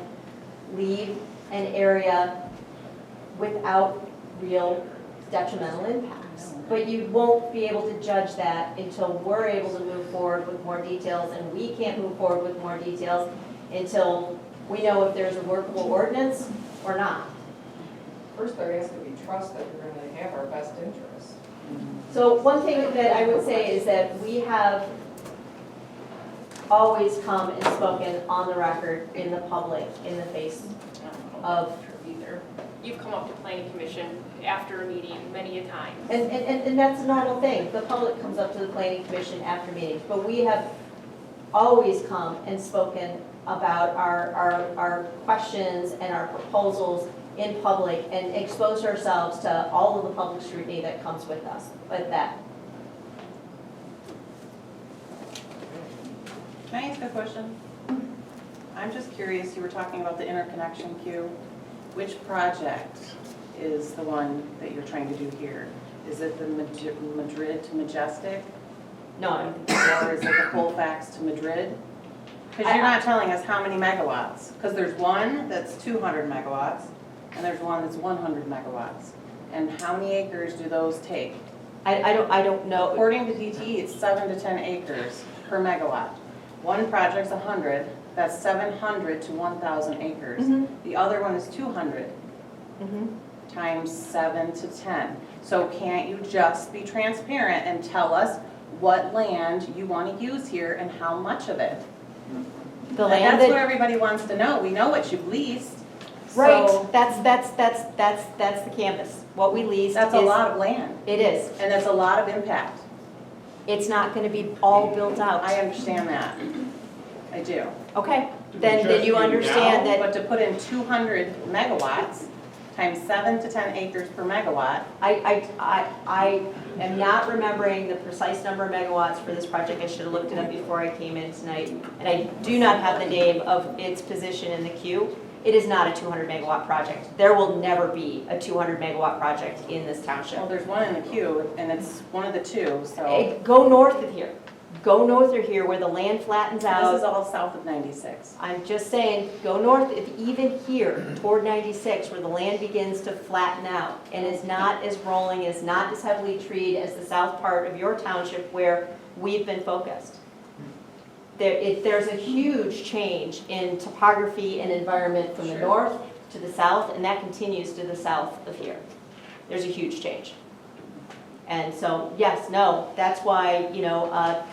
leave an area without real detrimental impacts. But you won't be able to judge that until we're able to move forward with more details, and we can't move forward with more details until we know if there's a workable ordinance or not. First, there has to be trust that we're going to have our best interests. So one thing that I would say is that we have always come and spoken on the record in the public in the face of either. You've come up to planning commission after a meeting many a time. And that's a normal thing. The public comes up to the planning commission after meetings, but we have always come and spoken about our questions and our proposals in public and exposed ourselves to all of the public scrutiny that comes with us, with that. Can I ask a question? I'm just curious, you were talking about the interconnection queue. Which project is the one that you're trying to do here? Is it the Madrid to Majestic? No, I don't think so. Or is it the Colfax to Madrid? Because you're not telling us how many megawatts. Because there's one that's 200 megawatts, and there's one that's 100 megawatts. And how many acres do those take? I don't know. According to DTE, it's 7 to 10 acres per megawatt. One project's 100, that's 700 to 1,000 acres. Mhm. The other one is 200 Mhm. times 7 to 10. So can't you just be transparent and tell us what land you want to use here and how much of it? The And land that's what that, everybody wants to know. We know what you've leased. right, So that's the canvas. What we leased that's a is, lot of land, it is. and that's a lot of impact. It's not gonna be all built out. I understand that. I do. Okay, then you understand that But to put in 200 megawatts times 7 to 10 acres per megawatt, I am not remembering the precise number of megawatts for this project. I should have looked it up before I came in tonight. And I do not have the name of its position in the queue. It is not a 200 megawatt project. There will never be a 200 megawatt project in this township. well, there's one in the queue, and it's one of the two, so. Go north of here. Go north of here where the land flattens This out. is all south of 96. I'm just saying, go north, even here, toward 96, where the land begins to flatten out and is not as rolling, is not as heavily treed as the south part of your township where we've been focused. There's a huge change in topography and environment from the north to the south, and that continues to the south of here. There's a huge change. And so, yes, no, that's why,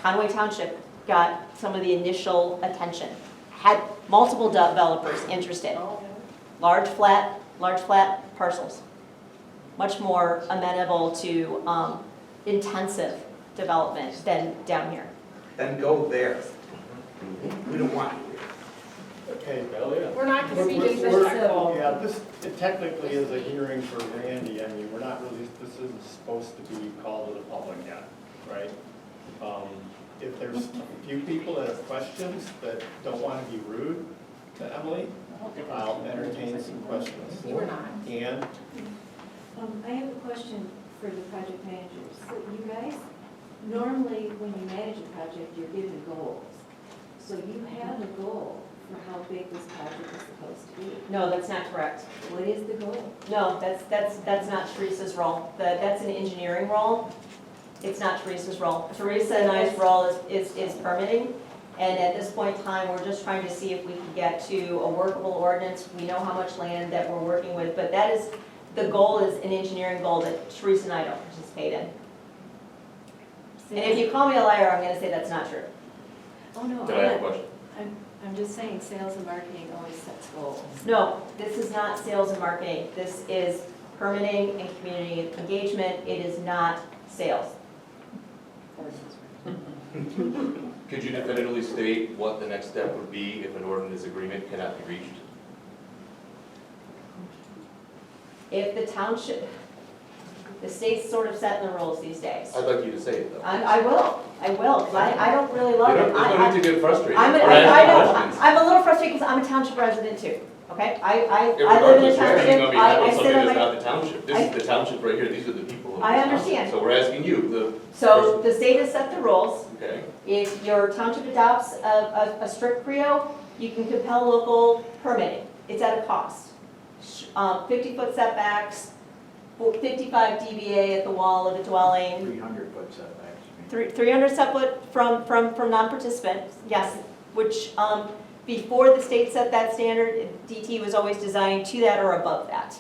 Conway Township got some of the initial attention. Had multiple developers interested. Large flat parcels. Much more amenable to intensive development than down here. Then go there. We don't want you Okay, Elliot. We're not gonna be We're- disrespectful. Yeah, this, it technically is a hearing for Randy. I mean, we're not really, this isn't supposed to be called to the public yet, right? If there's a few people that have questions that don't want to be rude to Emily, I'll entertain some questions. You were not. And I have a question for the project managers. So you guys, normally when you manage a project, you're given goals. So you have a goal for how big this project is supposed to be. No, that's not correct. What is the goal? No, that's not Teresa's role. That's an engineering role. It's not Teresa's role. Teresa and I's role is permitting. And at this point in time, we're just trying to see if we can get to a workable ordinance. We know how much land that we're working with, but that is, the goal is an engineering goal that Teresa and I don't participate in. And if you call me a liar, I'm gonna say that's not true. Oh, no, Can I have a question? I'm just saying sales and marketing always sets goals. No, this is not sales and marketing. This is permitting and community engagement. It is not sales. Could you definitively state what the next step would be if an ordinance agreement cannot be reached? If the township, the state's sort of setting the rules these days. I'd like you to say it, though. I will, because I don't really love it. There's no need to get frustrated. I'm, We're I know, asking questions. I'm a little frustrated because I'm a township resident too, okay? I live in a Regardless, you're hanging township, on behalf of I something sit on that's my, not the township. This is the township right here, these are the people of I this understand. township. So we're asking you, the so the state has set the rules. okay? If your township adopts a strict CREO, you can compel local permitting. It's at a cost. 50-foot setbacks, 55 dBA at the wall of a dwelling, 300-foot setbacks. 300 foot from non-participants, yes, which before the state set that standard, DTE was always designing to that or above that.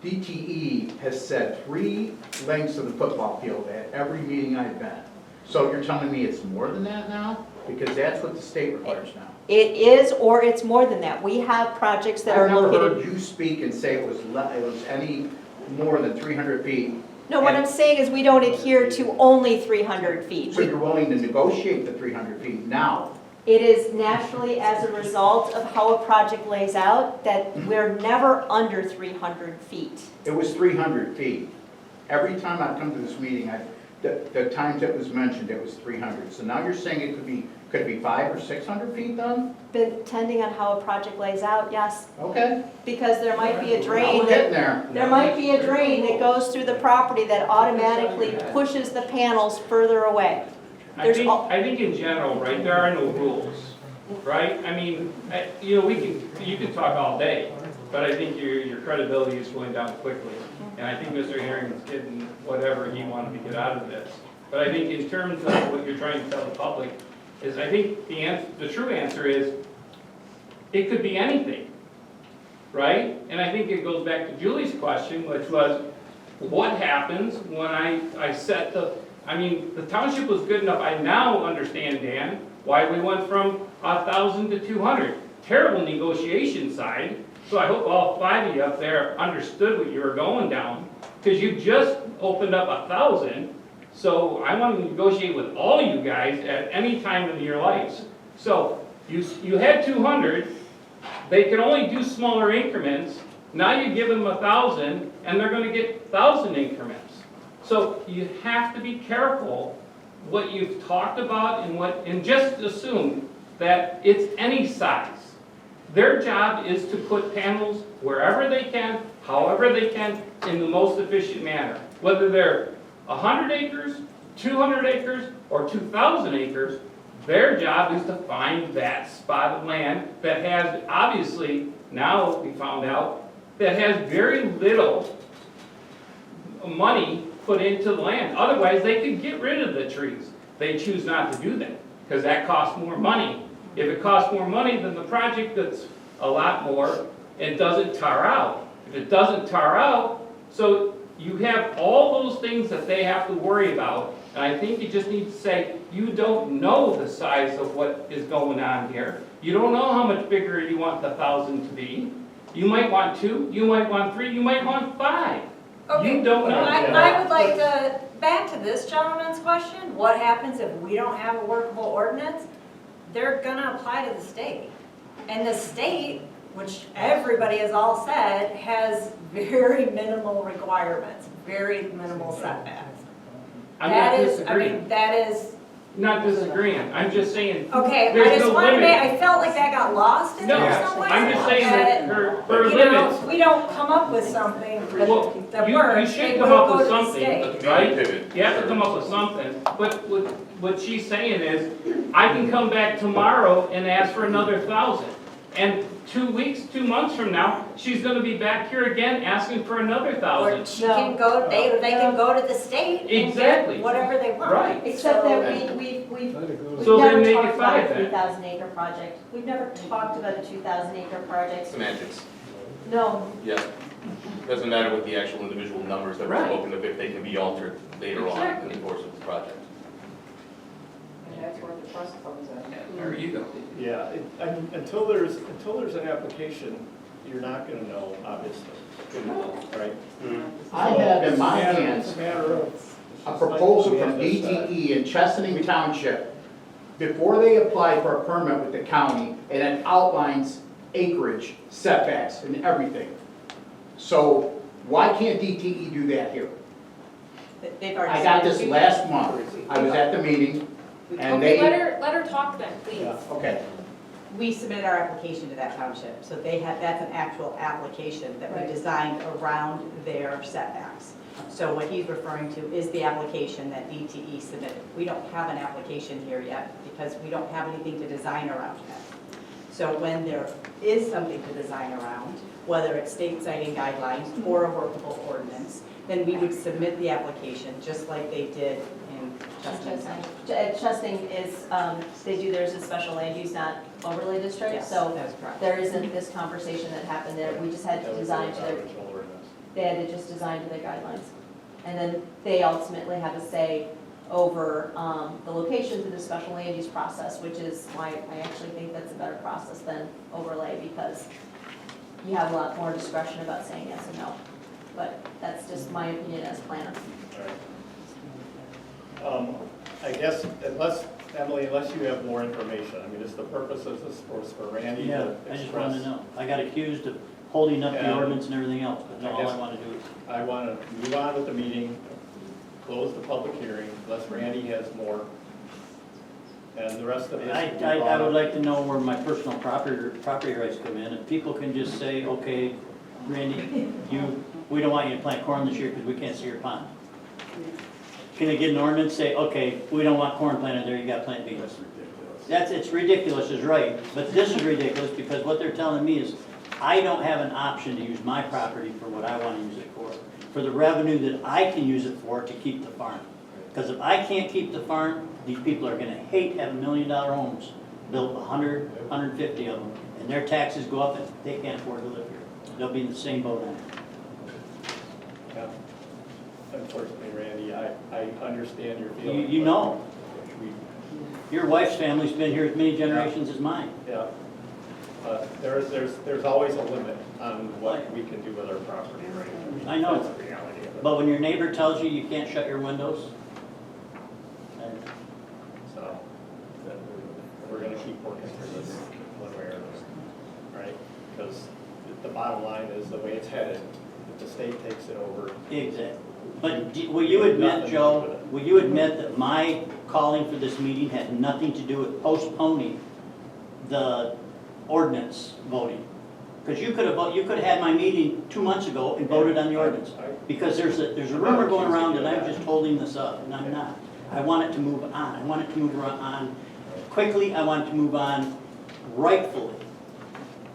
DTE has said 3 lengths of the football field at every meeting I've been. So you're telling me it's more than that now? Because that's what the state requires now. It is, or it's more than that. We have projects that are I've never located. heard you speak and say it was any more than 300 feet. No, what I'm saying is we don't adhere to only 300 feet. So you're willing to negotiate the 300 feet now? It is naturally as a result of how a project lays out that we're never under 300 feet. It was 300 feet. Every time I've come to this meeting, the times it was mentioned, it was 300. So now you're saying it could be Could it be 500 or 600 feet then? Depending on how a project lays out, yes, Okay. because there might be a Now drain we're getting there. there might be a drain that goes through the property that automatically pushes the panels further away. I think in general, right, there are no rules, right? I mean, you know, you can talk all day, but I think your credibility is going down quickly. And I think Mr. Herring's getting whatever he wanted to get out of this. But I think in terms of what you're trying to tell the public, is I think the true answer is, it could be anything, right? And I think it goes back to Julie's question, which was, what happens when I set I mean, the township was good enough, I now understand, Dan, why we went from 1,000 to 200. Terrible negotiation side, so I hope all 5 of you up there understood what you were going down, because you just opened up 1,000, so I want to negotiate with all you guys at any time in your lives. So, you had 200, they can only do smaller increments, now you give them 1,000, and they're going to get 1,000 increments. So you have to be careful what you've talked about and just assume that it's any size. Their job is to put panels wherever they can, however they can, in the most efficient manner. Whether they're 100 acres, 200 acres, or 2,000 acres, their job is to find that spot of land that has, obviously, now we found out, that has very little money put into the land. Otherwise, they could get rid of the trees. They choose not to do that, because that costs more money. If it costs more money, then the project that's a lot more and doesn't tar out. If it doesn't tar out, so you have all those things that they have to worry about. And I think you just need to say, you don't know the size of what is going on here. You don't know how much bigger you want the 1,000 to be. You might want 2, you might want 3, you might want 5. Okay, You don't know. I would like to, back to this gentleman's question, what happens if we don't have a workable ordinance? They're gonna apply to the state. And the state, which everybody has all said, has very minimal requirements, very minimal setbacks. I'm not That is, disagreeing. that is, Not disagreeing. I'm just saying. okay, I there's just no wanted to limit. I felt like that got lost in No, there somewhere. I'm just saying that her You limits. know, we don't come up with something Well, that you works, should it come will up go with to the something, state. right? Pivot. You have to come up with something, but what she's saying is, I can come back tomorrow and ask for another 1,000. And 2 weeks, 2 months from now, she's gonna be back here again asking for another Or 1,000. she can go, they can go to the state and Exactly. get whatever they want. Right. Except So- that we've So then never make talked it about 5 a then. 3,000 acre project. We've never talked about a 2,000 acre project. Semantics, No, yeah. Doesn't matter what the actual individual numbers that were Right. spoken of, if they can be altered later on in the course of the project. And that's where the trust comes in. There you go. Yeah, until there's an application, you're not gonna know, obviously, right? I have in my It's hands a matter of. a proposal from DTE in Chesaning Township before they apply for a permit with the county, and it outlines acreage, setbacks, and everything. So why can't DTE do that here? They've already. I got said- this last month. I was at the meeting, and Okay, they, let her talk then, please. Yeah. okay. We submitted our application to that township, so they have, that's an actual application that we designed around their setbacks. So what he's referring to is the application that DTE submitted. We don't have an application here yet because we don't have anything to design around yet. So when there is something to design around, whether it's state citing guidelines or a workable ordinance, then we would submit the application just like they did in Chesaning Township. Chesaning is, they do theirs as special land use, not overlay district, Yes, so that's correct. there isn't this conversation that happened there. We just had to design to their, Original ordinance. they had to just design to their guidelines. And then they ultimately have a say over the locations in the special land use process, which is why I actually think that's a better process than overlay, because you have a lot more discretion about saying yes and no. But that's just my opinion as planner. All right. I guess Emily, unless you have more information, I mean, it's the purpose of this was for Randy Yeah, to I just express. wanted to know. I got accused of holding up the Yeah. ordinance and everything else, but no, I all guess- I want to do is, I want to move on with the meeting, close the public hearing, unless Randy has more And the rest of this. I would like to know where my personal property rights come in. If people can just say, okay, Randy, we don't want you to plant corn this year because we can't see your pond. Can they get an ordinance, say, okay, we don't want corn planted there, you gotta plant beans? It's ridiculous, is right, but this is ridiculous because what they're telling me is, I don't have an option to use my property for what I wanna use it for the revenue that I can use it for to keep the farm. Because if I can't keep the farm, these people are gonna hate having $1 million homes, built 100, 150 of them, and their taxes go up and they can't afford to live here. They'll be in the same boat I'm in. Yeah. Unfortunately, Randy, I understand your feelings. You know, We- your wife's family's been here as many generations as mine. Yeah. There's always a limit on what we can do with our property, right? I know. That's the reality of it. But when your neighbor tells you you can't shut your windows, So, we're gonna keep working through this one way or another, right? Because the bottom line is the way it's headed, if the state takes it over. exactly. But will you admit, Joe, will you admit that my calling for this meeting had nothing to do with postponing the ordinance voting? Because you could have had my meeting 2 months ago and voted on the ordinance. Because there's a rumor going around that I'm just holding this up, and I'm not. I want it to move on. I want it to move on quickly. I want it to move on rightfully.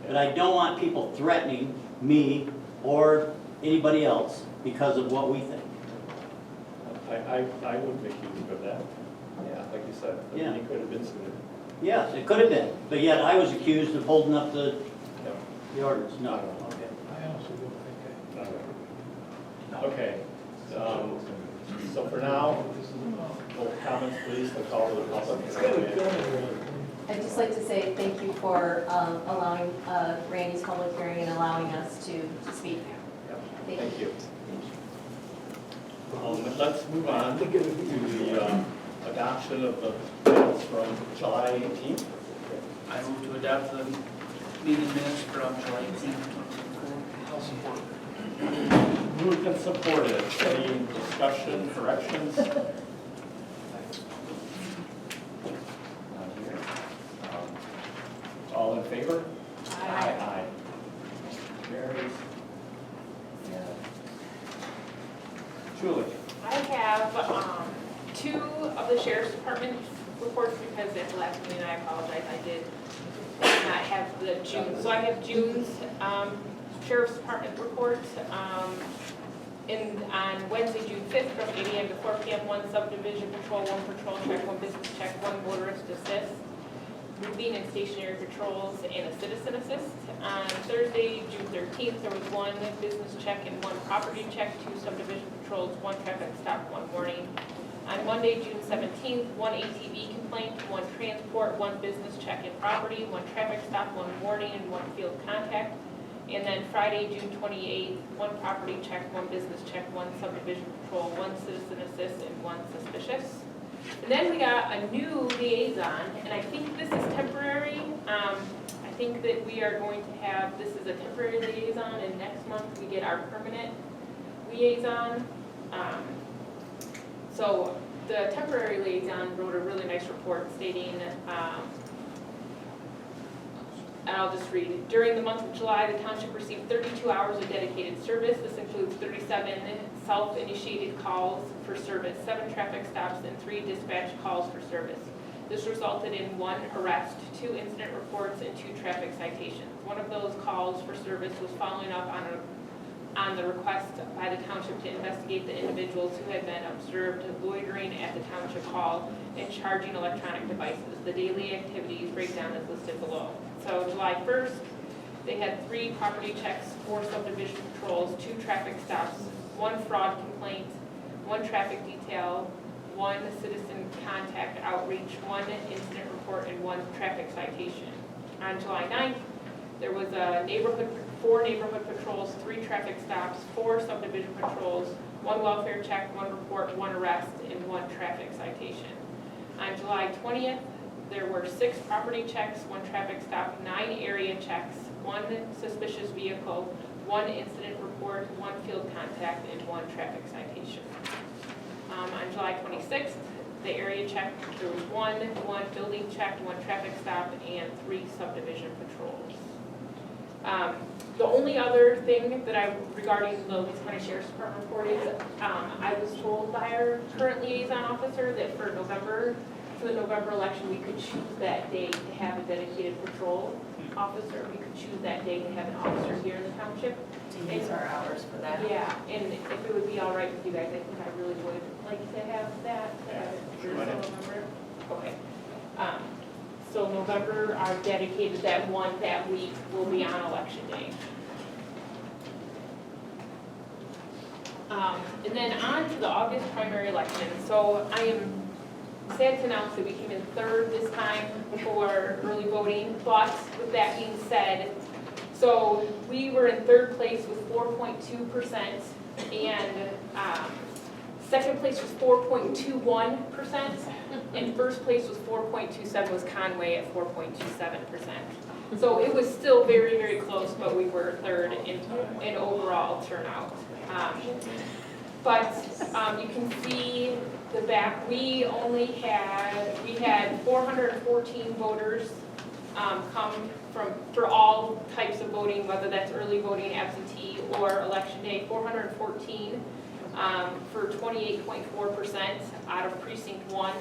But I don't want people threatening me or anybody else because of what we think. I wouldn't accuse you of that. Yeah, like you said, the Yeah. meeting could have been sooner. Yes, it could have been, but yet I was accused of holding up the ordinance. No, okay. Okay, so for now, comments please, the call to the public. I'd just like to say thank you for allowing Randy's public hearing and allowing us to speak. Thank you. Let's move on to the adoption of the minutes from July 18th. I move to adopt the meeting minutes from July 18th. I'll support. Moved and supported. Any discussion, corrections? Not here. All in favor? Aye. Carries. Julie? I have two of the sheriff's department reports because at the last meeting, I apologize, I did not have the June. So I have June's sheriff's department report. On Wednesday, June 5th, from 8 a.m. to 4 p.m., 1 subdivision patrol, 1 patrol check, 1 business check, 1 motorist assist, moving and stationary patrols, and a citizen assist. On Thursday, June 13th, there was 1 business check and 1 property check, 2 subdivision patrols, 1 traffic stop, 1 warning. On Monday, June 17th, 1 ATV complaint, 1 transport, 1 business check and property, 1 traffic stop, 1 warning, and 1 field contact. And then Friday, June 28th, 1 property check, 1 business check, 1 subdivision patrol, 1 citizen assist, and 1 suspicious. And then we got a new liaison, and I think this is temporary. I think that we are going to have, this is a temporary liaison, and next month we get our permanent liaison. So the temporary liaison wrote a really nice report stating, and I'll just read it. During the month of July, the township received 32 hours of dedicated service. This includes 37 self-initiated calls for service, 7 traffic stops, and 3 dispatch calls for service. This resulted in 1 arrest, 2 incident reports, and 2 traffic citations. One of those calls for service was following up on the request by the township to investigate the individuals who had been observed loitering at the township hall and charging electronic devices. The daily activities breakdown is listed below. So July 1st, they had 3 property checks, 4 subdivision patrols, 2 traffic stops, 1 fraud complaint, 1 traffic detail, 1 citizen contact outreach, 1 incident report, and 1 traffic citation. On July 9th, there was a 4 neighborhood patrols, 3 traffic stops, 4 subdivision patrols, 1 welfare check, 1 report, 1 arrest, and 1 traffic citation. On July 20th, there were 6 property checks, 1 traffic stop, 9 area checks, 1 suspicious vehicle, 1 incident report, 1 field contact, and 1 traffic citation. On July 26th, the area checked. There was one building checked, one traffic stop, and 3 subdivision patrols. The only other thing that regarding the Leeds County Sheriff's Department report is, I was told by our current liaison officer that for the November election, we could choose that day to have a dedicated patrol officer. We could choose that day to have an officer here in the township. To use our hours for that. Yeah, and if it would be all right with you guys, I think I really would like to have that. November. Okay. So November, I've dedicated that week will be on election day. And then on to the August primary election. So I am sad to announce that we came in 3rd this time for early voting, but with that being said, so we were in 3rd place with 4.2%, and 2nd place was 4.21%, and 1st place was 4.27, was Conway at 4.27%. So it was still very, very close, but we were 3rd in overall turnout. But you can see the back, we had 414 voters come for all types of voting, whether that's early voting, absentee, or election day. 414 for 28.4% out of precinct 1,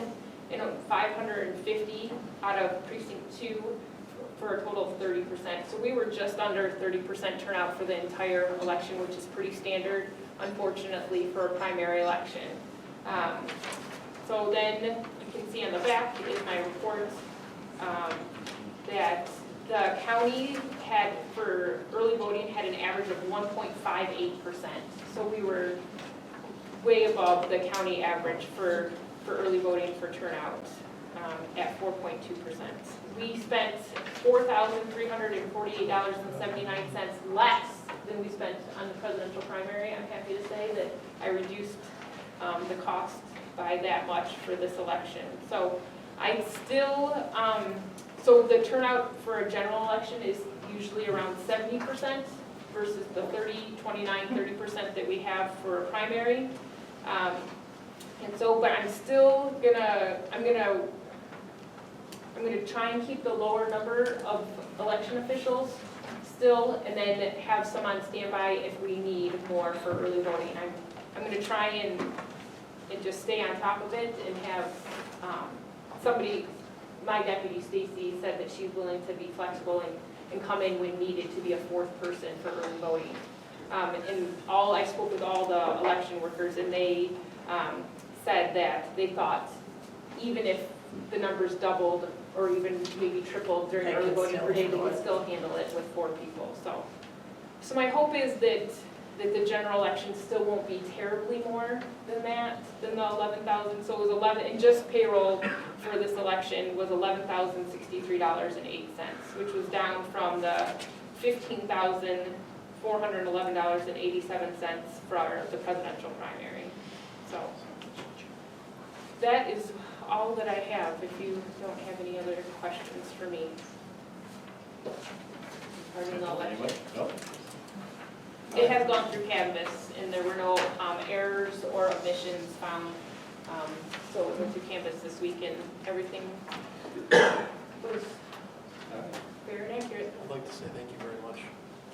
and 550 out of precinct 2 for a total of 30%. So we were just under 30% turnout for the entire election, which is pretty standard, unfortunately, for a primary election. So then you can see on the back is my report that the county had, for early voting, had an average of 1.58%. So we were way above the county average for early voting for turnout at 4.2%. We spent $4,348.79 less than we spent on the presidential primary. I'm happy to say that I reduced the cost by that much for this election. So I still, so the turnout for a general election is usually around 70% versus the 30% that we have for a primary. And so, but I'm still I'm gonna try and keep the lower number of election officials still, and then have some on standby if we need more for early voting. I'm gonna try and just stay on top of it and have somebody, my deputy Stacy said that she's willing to be flexible and come in when needed to be a 4th person for early voting. And I spoke with all the election workers, and they said that they thought even if the numbers doubled or even maybe tripled during early voting per day, they could still handle it with 4 people. So my hope is that the general election still won't be terribly more than the 11,000. So it was 11, and just payroll for this election was $11,063.08, which was down from the $15,411.87 for the presidential primary. So that is all that I have, if you don't have any other questions for me. Regarding the election. Nope. It has gone through canvas, and there were no errors or omissions found. So it went through canvas this week, and everything was fair and accurate. I'd like to say thank you very much.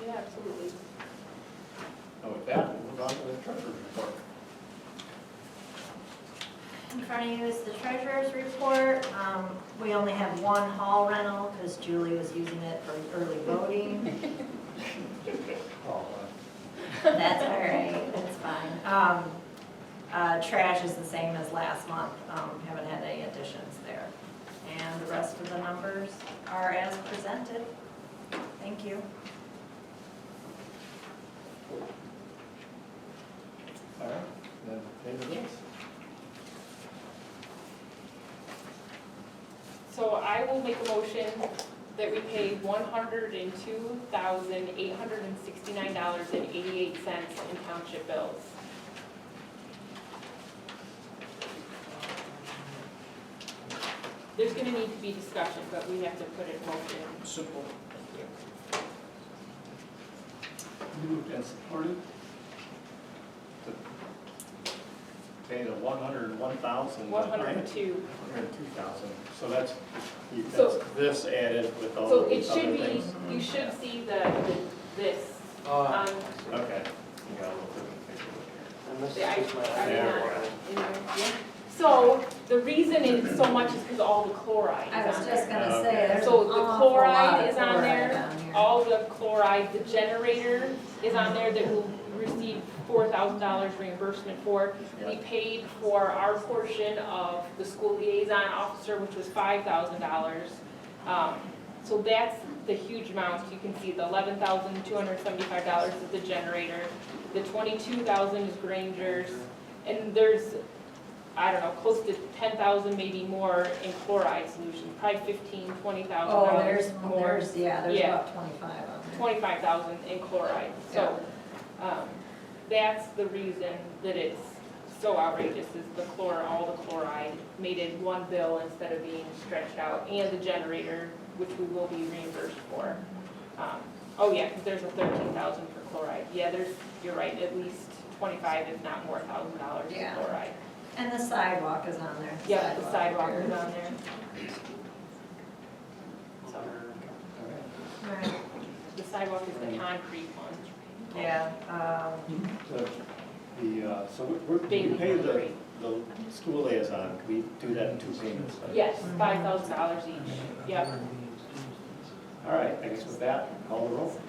Yeah, absolutely. And with that, we'll move on to the treasurer's report. In front of you is the treasurer's report. We only have one hall rental because Julie was using it for early voting. That's all right, it's fine. Trash is the same as last month, haven't had any additions there. And the rest of the numbers are as presented. Thank you. All right, then pay the bills. So I will make a motion that we pay $102,869.88 in township bills. There's gonna need to be discussion, but we have to put it in motion. Simple. Moved and supported. Okay, the 101,000. 102. 102,000, so that's So- this added with all So of it these should other be, things? you should see this on, Okay. You got a little bit of a picture here. And this Yeah, is just my. Yeah. so the reason it's so much is because all the chloride I is was on just there. gonna say, there's an So the awful lot chloride of is on chloride there, on here. all the chloride, the generator is on there that we'll receive $4,000 reimbursement for. We paid for our portion of the school liaison officer, which was $5,000. So that's the huge amount. You can see the $11,275 is the generator, the $22,000 is Granger's, and there's, I don't know, close to 10,000, maybe more in chloride solution, probably $15,000-$20,000 Oh, there's more. there's Yeah. about 25 on there. 25,000 in chloride. So that's the reason that it's so outrageous, is all the chloride made it one bill instead of being stretched out, and the generator, which we will be reimbursed for. Oh yeah, because there's a 13,000 for chloride. Yeah, you're right, at least 25, if not more, $1,000 Yeah. in chloride. And the sidewalk is on there. Yeah, the sidewalk repair. is on there. Right. The sidewalk is the concrete one. Yeah, So we Daily pay the concrete. school liaison, can we do that in 2 payments? Yes, $5,000 each. Yep. All right, I guess with that, call the roll.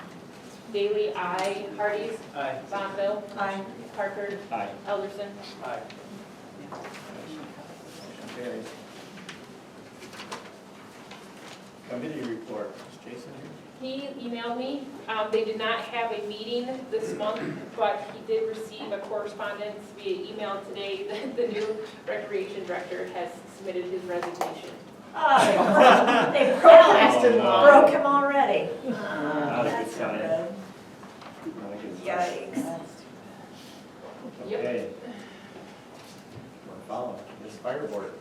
Daily, aye. Hardee's. Aye. Bonneville. Aye. Parker. Aye. Elderson. Aye. Carries. Committee report, is Jason here? He emailed me. They did not have a meeting this month, but he did receive a correspondence via email today that the new recreation director has submitted his resignation. oh, they Oh, no. broke him already. Not a good That's sign. good. Not a good sign. Yikes. Yep. Okay. We're following, this fire board.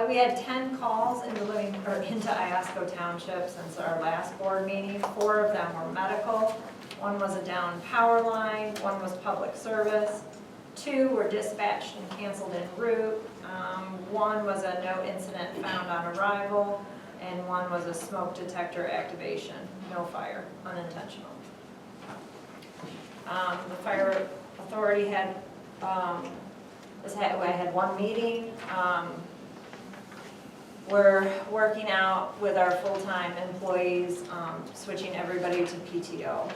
We had 10 calls into Iosco Township since our last board meeting. 4 of them were medical. 1 was a down power line, 1 was public service. 2 were dispatched and canceled en route. 1 was a no incident found on arrival, and 1 was a smoke detector activation, no fire, unintentional. The fire authority had, I had 1 meeting. We're working out with our full-time employees, switching everybody to PTO.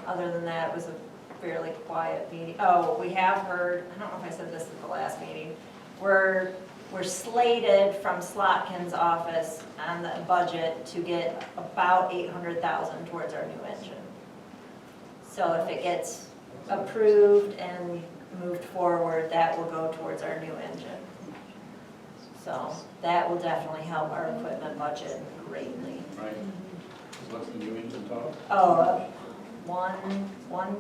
Other than that, it was a fairly quiet meeting. Oh, we have heard, I don't know if I said this at the last meeting, we're slated from Slotkin's office on the budget to get about $800,000 towards our new engine. So if it gets approved and moved forward, that will go towards our new engine. So that will definitely help our equipment budget greatly. Right. What's the new engine total? Oh, one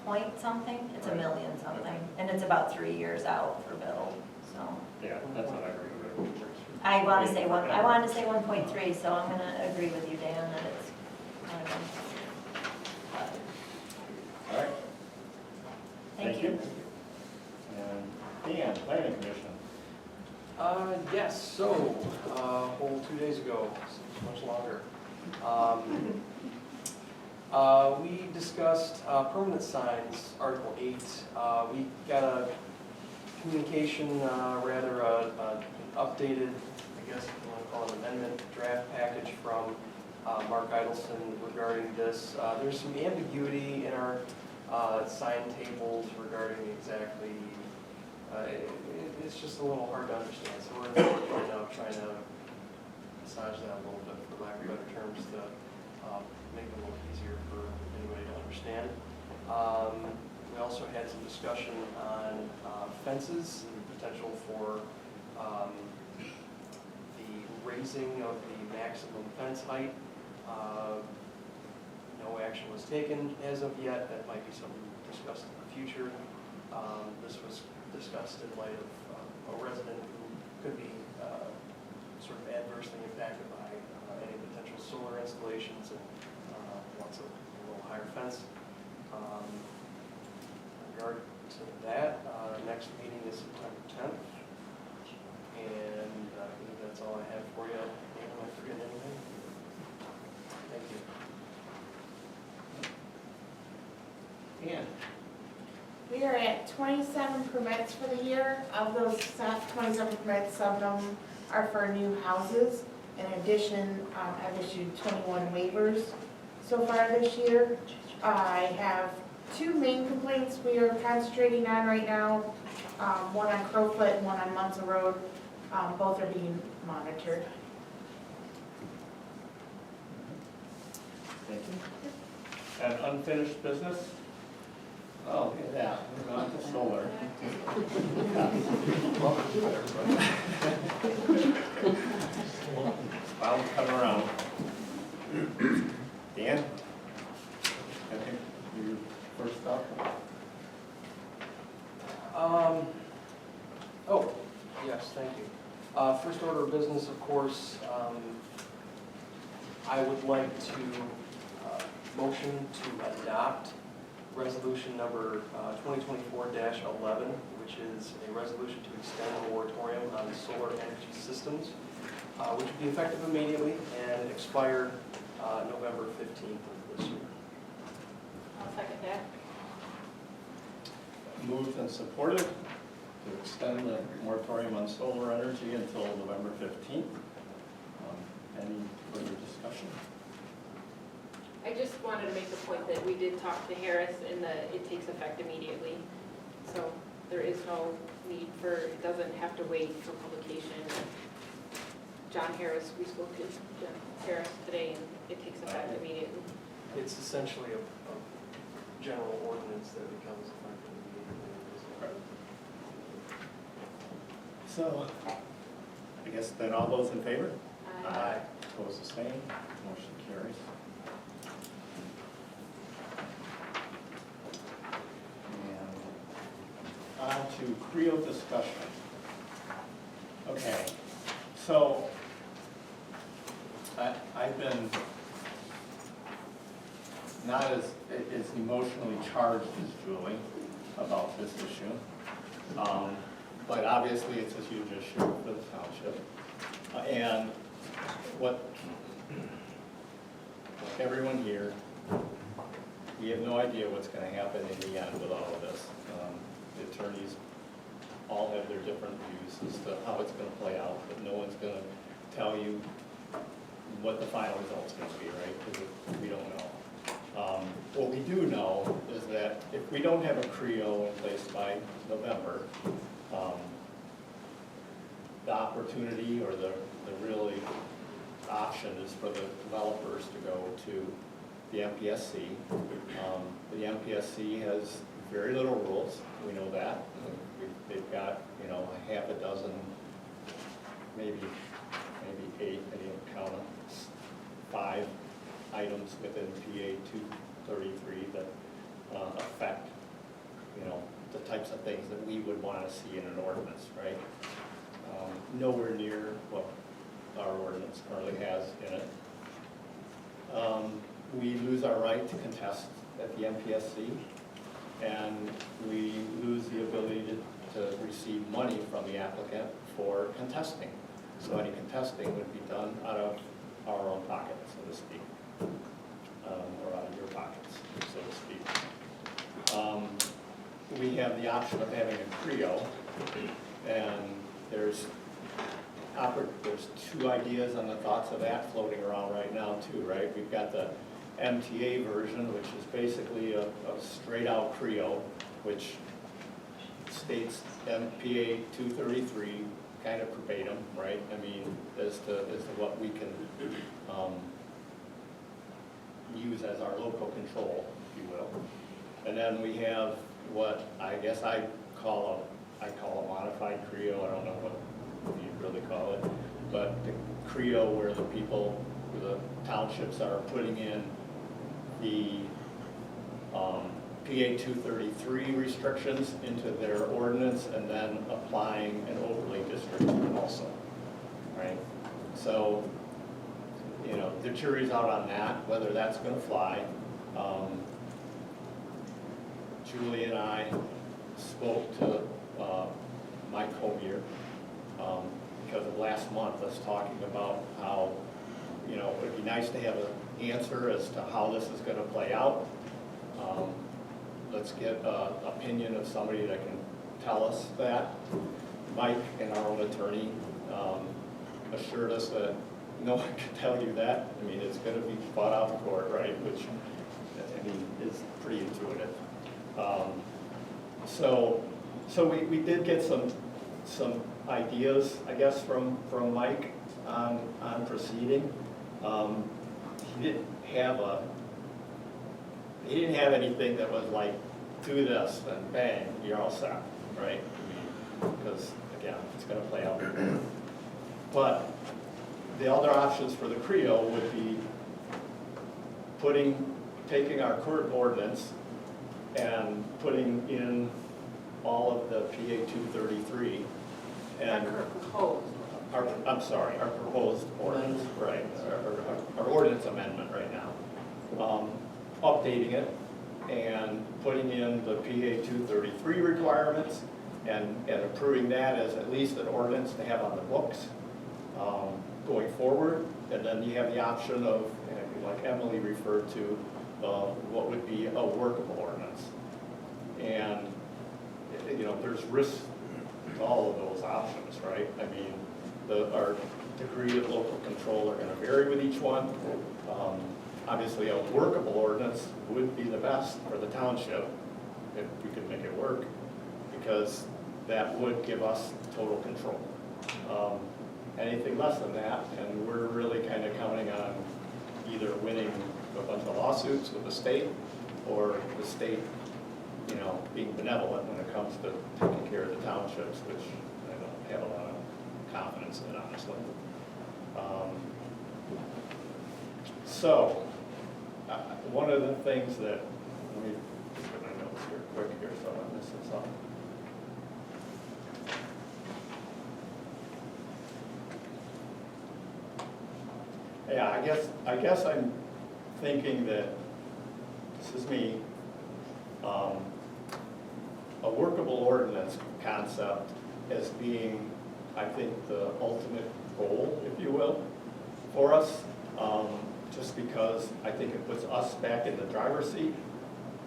point something, it's $1 million something, and it's about 3 years out for build, so. Yeah, that's what I remember. I wanted to say 1.3, so I'm gonna agree with you, Dan, that it's, All right, thank you. And Dan, planning commission. Yes, so, whole 2 days ago, seems much longer. We discussed permanent signs, Article 8. We got a communication, rather an updated, I guess if you want to call it amendment, draft package from Mark Idelson regarding this. There's some ambiguity in our sign tables regarding exactly, it's just a little hard to understand. So we're right now trying to massage that a little bit, for lack of better terms, to make it a little easier for anybody to understand. We also had some discussion on fences and the potential for the raising of the maximum fence height. No action was taken as of yet. That might be something discussed in the future. This was discussed in light of a resident who could be sort of adversely impacted by any potential solar installations and wants a little higher fence. to that. Our next meeting is September 10th. And I believe that's all I have for you. Am I forgetting anything? Thank you. And We are at 27 permits for the year. Of those 27 permits, some of them are for new houses. In addition, I've issued 21 waivers so far this year. I have 2 main complaints we are concentrating on right now, one on Crowfoot and one on Munson Road. Both are being monitored. thank you. And unfinished business? Oh, look at that, we're on to solar. Welcome to it, everybody. Bound to come around. Dan? I think you're first up. Oh, yes, thank you. First order of business, of course, I would like to motion to adopt resolution number 2024-11, which is a resolution to extend the moratorium on solar energy systems, which would be effective immediately and expire November 15th of this year. I'll second that. Moved and supported to extend the moratorium on solar energy until November 15th. Any further discussion? I just wanted to make the point that we did talk to Harris and that it takes effect immediately. So there is no need for, it doesn't have to wait for publication. John Harris, we spoke to John Harris today and it takes effect immediately. It's essentially a general ordinance that becomes effective immediately. So, I guess then all those in favor? Aye. Opposed, the same. Motion carries. And on to CREO discussion. Okay, so I've been not as emotionally charged as Julie about this issue. But obviously it's a huge issue for the township. And what everyone here, we have no idea what's going to happen in the end with all of this. The attorneys all have their different views as to how it's going to play out, but no one's going to tell you what the final result's going to be, right? Because we don't know. What we do know is that if we don't have a CREO in place by November, the opportunity or the really option is for the developers to go to the MPSC. The MPSC has very little rules, we know that. They've got, you know, a half a dozen, maybe 8, I didn't count them, 5 items within PA 233 that affect, you know, the types of things that we would want to see in an ordinance, right? Nowhere near what our ordinance currently has in it. We lose our right to contest at the MPSC, and we lose the ability to receive money from the applicant for contesting. So any contesting would be done out of our own pocket, so to speak, or out of your pockets, so to speak. We have the option of having a CREO, and there's 2 ideas on the thoughts of that floating around right now too, right? We've got the MTA version, which is basically a straight out CREO, which states MPA 233 kind of verbatim, right? I mean, as to what we can use as our local control, if you will. And then we have what I guess I call a modified CREO. I don't know what you'd really call it, but the CREO where the townships are putting in the PA 233 restrictions into their ordinance and then applying an overlay district to it also, right? So, you know, the jury's out on that, whether that's going to fly. Julie and I spoke to Mike Homier, because of last month, us talking about how, you know, it'd be nice to have an answer as to how this is gonna play out. Let's get an opinion of somebody that can tell us that. Mike and our own attorney assured us that no one can tell you that. I mean, it's gonna be fought out in court, right? Which, I mean, is pretty intuitive. So we did get some ideas, I guess, from Mike on proceeding. He didn't have anything that was like, do this and bang, you're all set, right? Because again, it's gonna play out. But the other options for the CREO would be taking our current ordinance and putting in all of the PA 233 and our proposed ordinance, right, our ordinance amendment right now. Updating it and putting in the PA 233 requirements and approving that as at least an ordinance to have on the books going forward. And then you have the option of, like Emily referred to, what would be a workable ordinance. And, you know, there's risks to all of those options, right? I mean, our degree of local control are going to vary with each one. Obviously, a workable ordinance would be the best for the township if we could make it work, because that would give us total control. Anything less than that, and we're really kind of counting on either winning a bunch of lawsuits with the state or the state, you know, being benevolent when it comes to taking care of the townships, which I don't have a lot of confidence in, honestly. So, one of the things that, let me put my notes here quick here so I don't miss something. Yeah, I guess I'm thinking that, this is me, a workable ordinance concept as being, I think, the ultimate goal, if you will, for us, just because I think it puts us back in the driver's seat.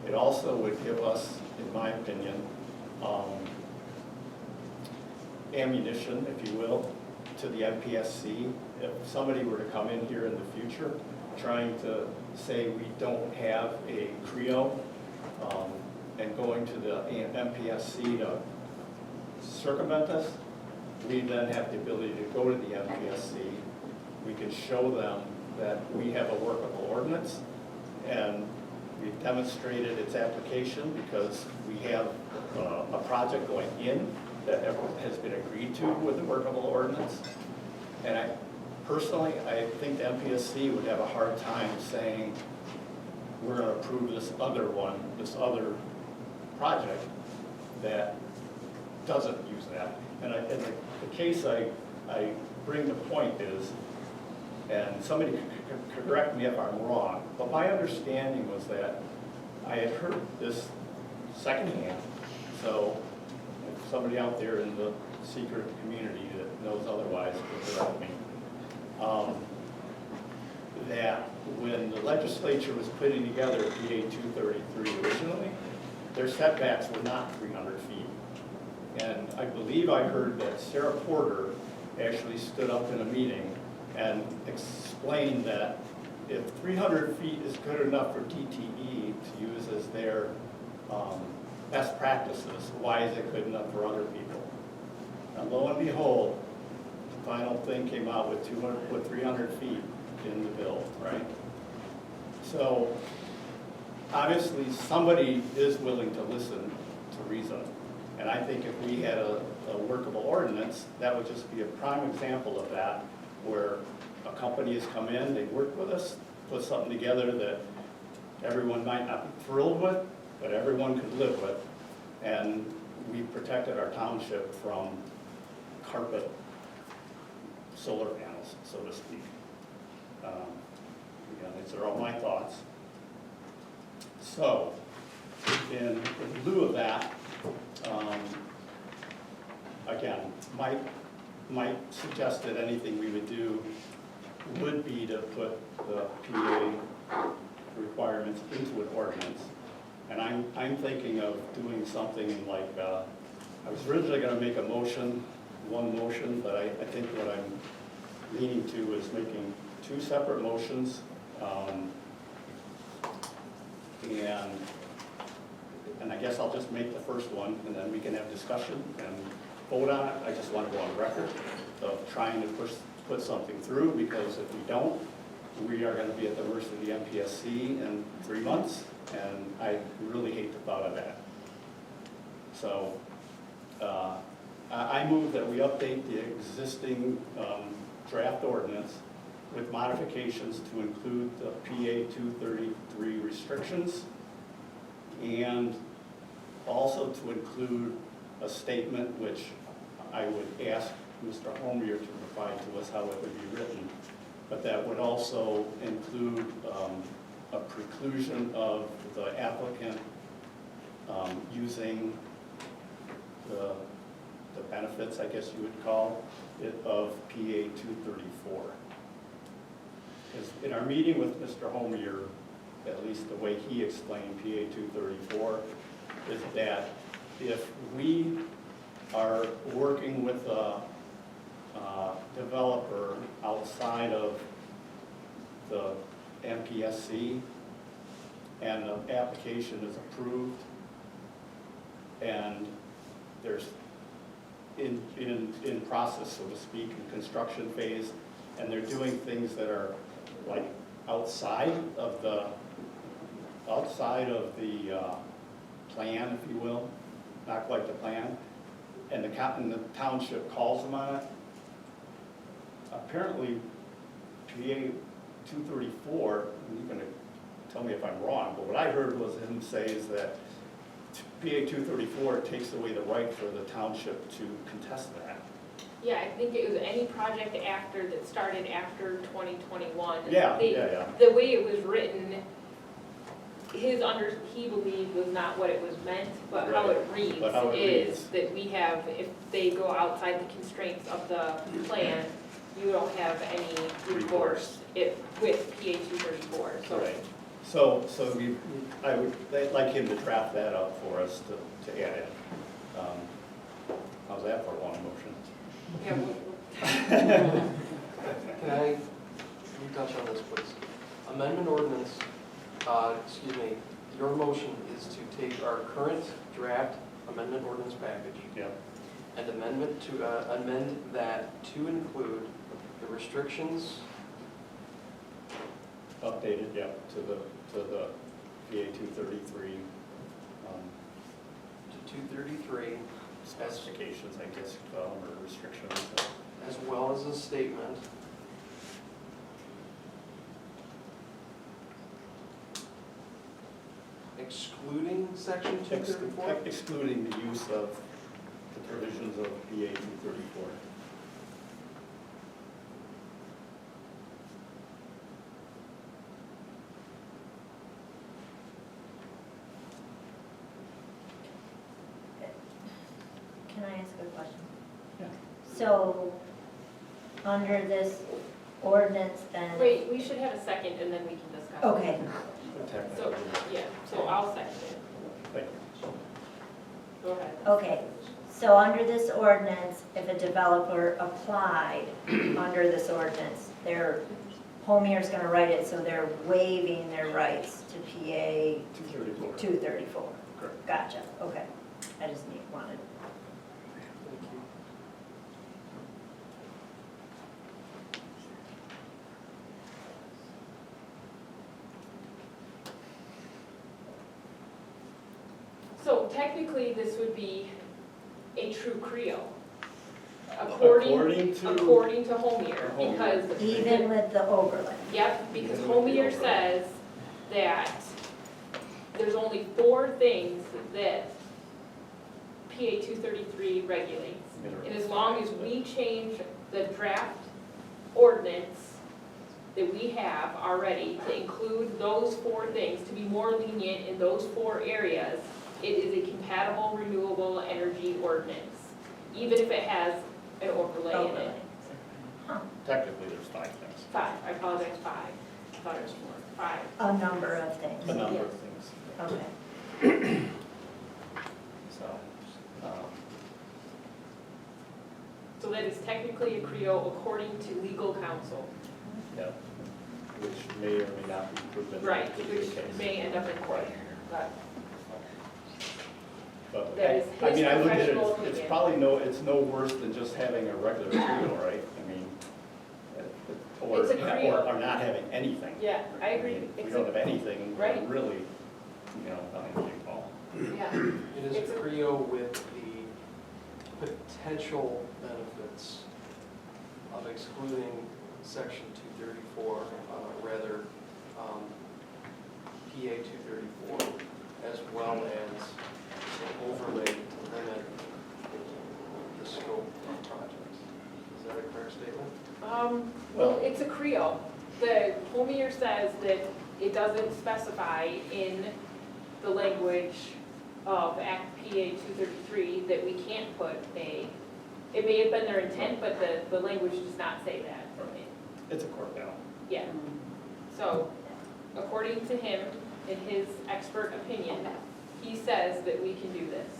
It also would give us, in my opinion, ammunition, if you will, to the MPSC. If somebody were to come in here in the future trying to say we don't have a CREO, and going to the MPSC to circumvent us, we then have the ability to go to the MPSC. We can show them that we have a workable ordinance, and we've demonstrated its application because we have a project going in that has been agreed to with the workable ordinance. And personally, I think the MPSC would have a hard time saying, we're going to approve this other one, this other project that doesn't use that. And the case I bring to point is, and somebody could correct me if I'm wrong, but my understanding was that I had heard this secondhand. So if somebody out there in the secret community that knows otherwise could correct me. That when the legislature was putting together PA 233 originally, their setbacks were not 300 feet. And I believe I heard that Sarah Porter actually stood up in a meeting and explained that if 300 feet is good enough for DTE to use as their best practices, why is it good enough for other people? And lo and behold, the final thing came out with 300 feet in the bill, right? So obviously somebody is willing to listen to reason. And I think if we had a workable ordinance, that would just be a prime example of that, where a company has come in, they work with us, put something together that everyone might not be thrilled with, but everyone could live with. And we protected our township from carpet solar panels, so to speak. Again, these are all my thoughts. So, in lieu of that, my suggested anything we would do would be to put the PA requirements into an ordinance. And I'm thinking of doing something like, I was originally gonna make one motion, but I think what I'm leaning to is making two separate motions. And I guess I'll just make the first one, and then we can have discussion and vote on it. I just want to go on record of trying to put something through, because if we don't, we are going to be at the mercy of the MPSC in 3 months, and I really hate the thought of that. So I move that we update the existing draft ordinance with modifications to include the PA 233 restrictions, and also to include a statement which I would ask Mr. Homier to provide to us how it would be written, but that would also include a preclusion of the applicant using the benefits, I guess you would call it, of PA 234. Because in our meeting with Mr. Homier, at least the way he explained PA 234, is that if we are working with a developer outside of the MPSC and the application is approved and there's in process, so to speak, in construction phase, and they're doing things that are like outside of the plan, if you will, not quite the plan, and the township calls them on it. Apparently, PA 234, and you're going to tell me if I'm wrong, but what I heard was him say is that PA 234 takes away the right for the township to contest that. Yeah, I think it was any project that started after 2021. Yeah. The way it was written, he believed was not what it was meant, but how it reads is that we have, if they go outside the constraints of the plan, you don't have any recourse with PA 234. Right. So I would like him to draft that up for us to add in. How's that for one motion? Yeah, Can you touch on this, please? Amendment ordinance, your motion is to take our current draft amendment ordinance package. Yep. And amend that to include the restrictions. Updated, yeah, to the PA 233. To 233. Specifications, I guess, or restrictions. As well as a statement excluding section 234? Excluding the use of the provisions of PA 234. Can I ask a question? Yeah. So, under this ordinance then? wait, we should have a second and then we can discuss. Okay, So, yeah, so I'll second it. Thank you. Go ahead. okay. So under this ordinance, if a developer applied under this ordinance, Homier's gonna write it, so they're waiving their rights to PA 234. 234. Correct. Gotcha, okay. I just wanted. Thank you. So technically, this would be a true CREO, according to Homier, because. Even with the overlay? Yep, because Homier says that there's only 4 things that PA 233 regulates. And as long as we change the draft ordinance that we have already to include those 4 things, to be more lenient in those 4 areas, it is a compatible renewable energy ordinance. Even if it has an overlay in it. Technically, there's 5 things, 5, I apologize, 5. I thought it was 4, 5. A number of things. a number Yes. of things. Okay. So, So that is technically a CREO according to legal counsel. yeah, which may or may not be proven. Right, to be the which case. may end up in court. But But, that is I his mean, I look at it, professional it's opinion. probably it's no worse than just having a regular CREO, right? I mean, or, It's a CREO. or not having anything. Yeah, I agree. If we It's don't a- have anything, we're Right. really, behind the eight ball. Yeah, It is It's a a- CREO with the potential benefits of excluding section 234, rather PA 234, as well as an overlay to limit the scope of projects. Is that a correct statement? well, it's a CREO. The Homier says that it doesn't specify in the language of Act PA 233 that we can't put it may have been their intent, but the language does not say that. It's a court battle. Yeah. So, according to him, in his expert opinion, he says that we can do this.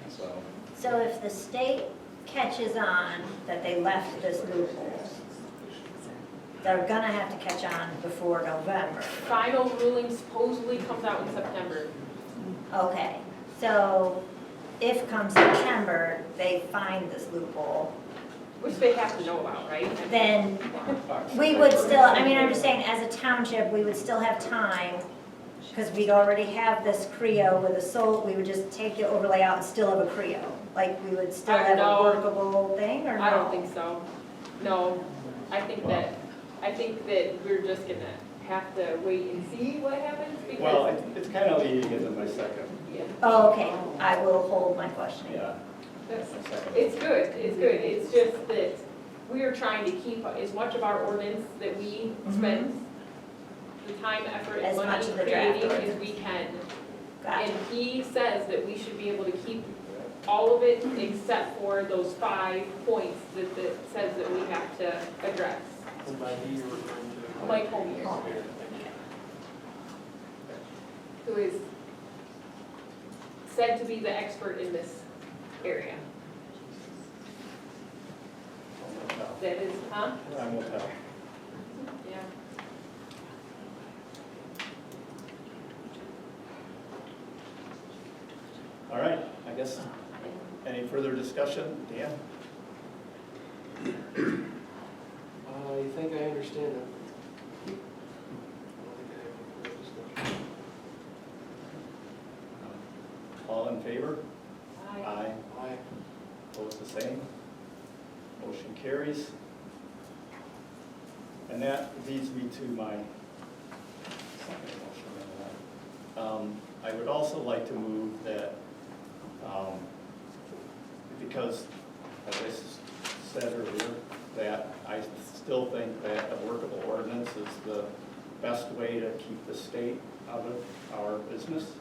So, So if the state catches on that they left this loophole, they're gonna have to catch on before November. Final ruling supposedly comes out in September. Okay, so if come September, they find this loophole, Which they have to know about, right? then we would still, I mean, I'm just saying, as a township, we would still have time, because we'd already have this CREO with a we would just take the overlay out and still have a CREO. Like, we would still have a No. workable thing, or no? I don't think so. No, I think that we're just gonna have to wait and see what happens because. well, it's kind of leading into my second, Yeah, Oh, okay, I will hold my questioning. yeah. that's, my second. it's good, it's just that we are trying to keep as much of our ordinance that we spend the time, effort, As and money much of the draft creating as ordinance. we can. Got And it. he says that we should be able to keep all of it except for those 5 points that says that we have to address. And by he, you're referring to? Mike Homier, who is said to be the expert in this area. That is, huh? Time will tell. Yeah. All right, I guess, any further discussion? Dan? I think I understand it. I don't think I have any further discussion. All in favor? Aye. Aye. Opposed, the same. Motion carries. And that leads me to my second motion. I would also like to move that, because, as I said earlier, that I still think that a workable ordinance is the best way to keep the state out of our business.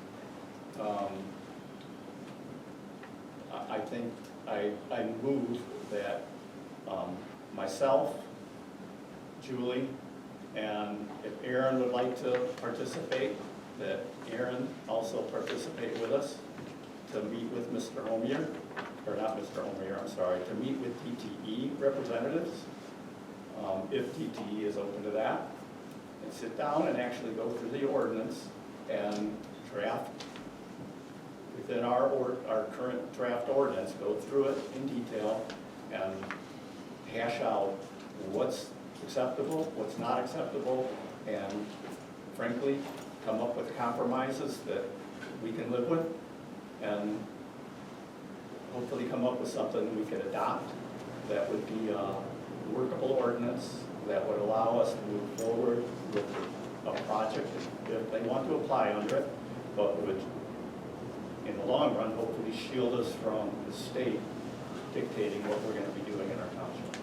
I think I move that myself, Julie, and if Aaron would like to participate, that Aaron also participate with us to meet with Mr. Homier, or not Mr. Homier, I'm sorry, to meet with DTE representatives, if DTE is open to that, and sit down and actually go through the ordinance and draft within our current draft ordinance, go through it in detail and hash out what's acceptable, what's not acceptable, and frankly, come up with compromises that we can live with, and hopefully come up with something we could adopt that would be a workable ordinance that would allow us to move forward with a project if they want to apply under it, but would, in the long run, hopefully shield us from the state dictating what we're going to be doing in our township.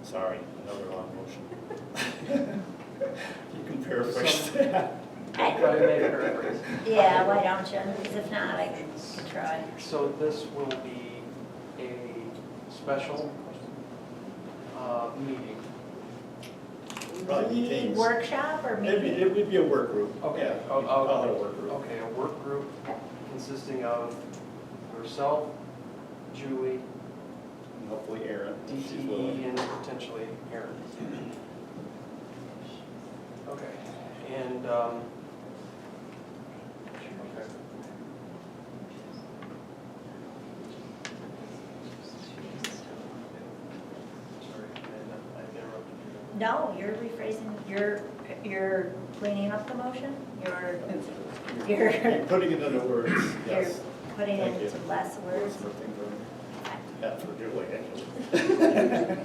Sorry, another long motion. You can paraphrase that. Try to make it paraphrase. Yeah, why don't you? Because if not, I can try. So this will be a special meeting. Probably Meeting, teams. workshop, or meeting? It would be a work group. Okay, Yeah, I'll- we call it a I'll- work group. Okay, a work group consisting of yourself, Julie, And hopefully Aaron. she's DTE, willing. and potentially Aaron. Okay, and, okay. Sorry, I interrupted you. No, you're rephrasing, you're cleaning up the motion? You're You're putting it into words, you're yes. putting it Thank you. into less words? For things on- Yeah, for Julie, actually.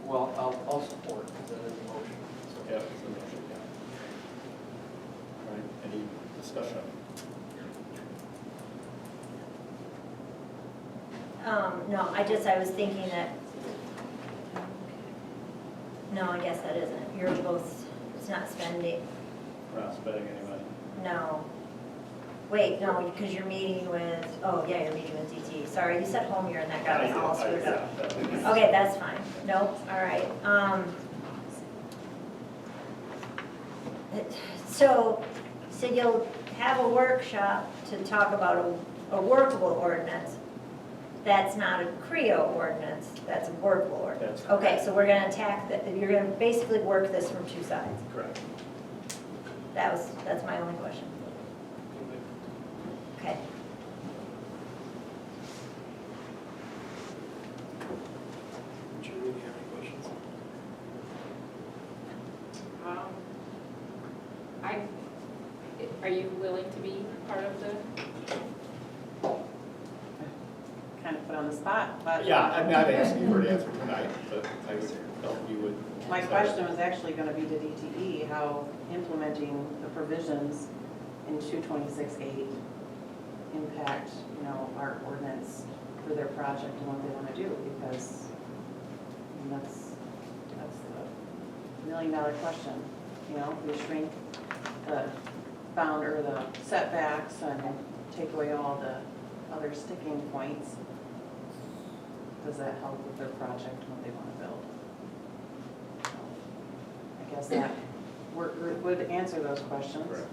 Well, I'll support, because that is a motion. So, Yeah, it's a motion, yeah. All right, any discussion? No, I was thinking that, no, I guess that isn't. You're both, it's not spending, We're not spending any money. no. Wait, no, because you're meeting with, oh, yeah, you're meeting with DTE. Sorry, you said home here and that got us all screwed up. Okay, that's fine. Nope, all right. So you'll have a workshop to talk about a workable ordinance. That's not a CREO ordinance, that's a workable ordinance. That's Okay, so we're gonna attack that, you're gonna basically work this from two sides. Correct. That's my only question. Okay. Julie, do you have any questions? Are you willing to be part of the? Kind of put on the spot, but. Yeah, I'm not asking for an answer tonight, but I would hope you would. My question was actually going to be to DTE, how implementing the provisions in 226.8 impact, our ordinance for their project and what they want to do, because that's the million-dollar question. We shrink the bound or the setbacks and take away all the other sticking points. Does that help with their project and what they want to build? I guess that work group would answer those questions. Correct.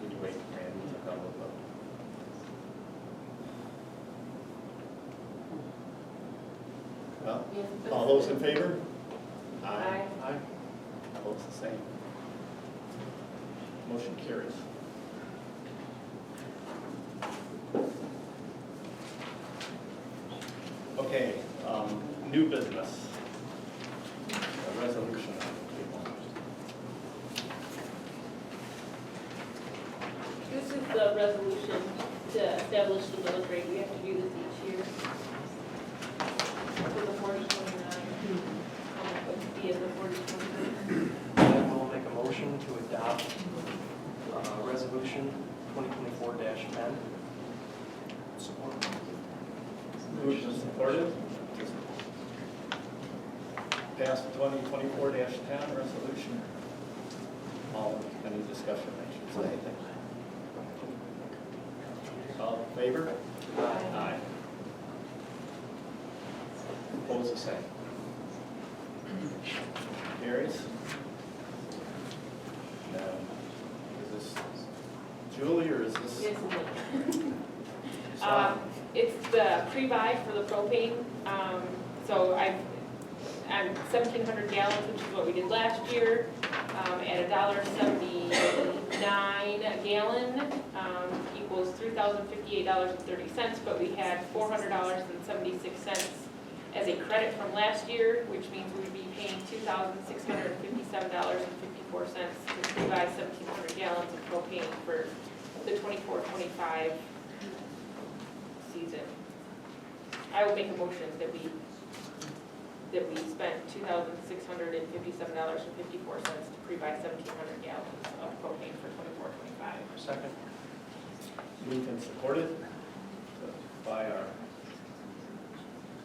Can you wait for Randy to come with them? Well, all those in favor? Aye. Aye. Votes the same. Motion carries. Okay, new business. A resolution on the table. This is the resolution to establish the millage rate. We have to do this each year. For the 4029. Be at the 4029. Then we'll make a motion to adopt resolution 2024-10. Support. Moved and supported. Pass 2024-10 resolution. Any discussion, I should say. All in favor? Aye. Opposed, the same. Carries. Now, is this Julie or is this? Yes, it's the pre-buy for the propane. So I'm 1,700 gallons, which is what we did last year, at $1.79 a gallon, equals $3,058.30, but we had $400.76 as a credit from last year, which means we'd be paying $2,657.54 to pre-buy 1,700 gallons of propane for the 24-25 season. I will make a motion that we that we spent $2,657.54 to pre-buy 1,700 gallons of propane for 24-25. Second. Moved and supported to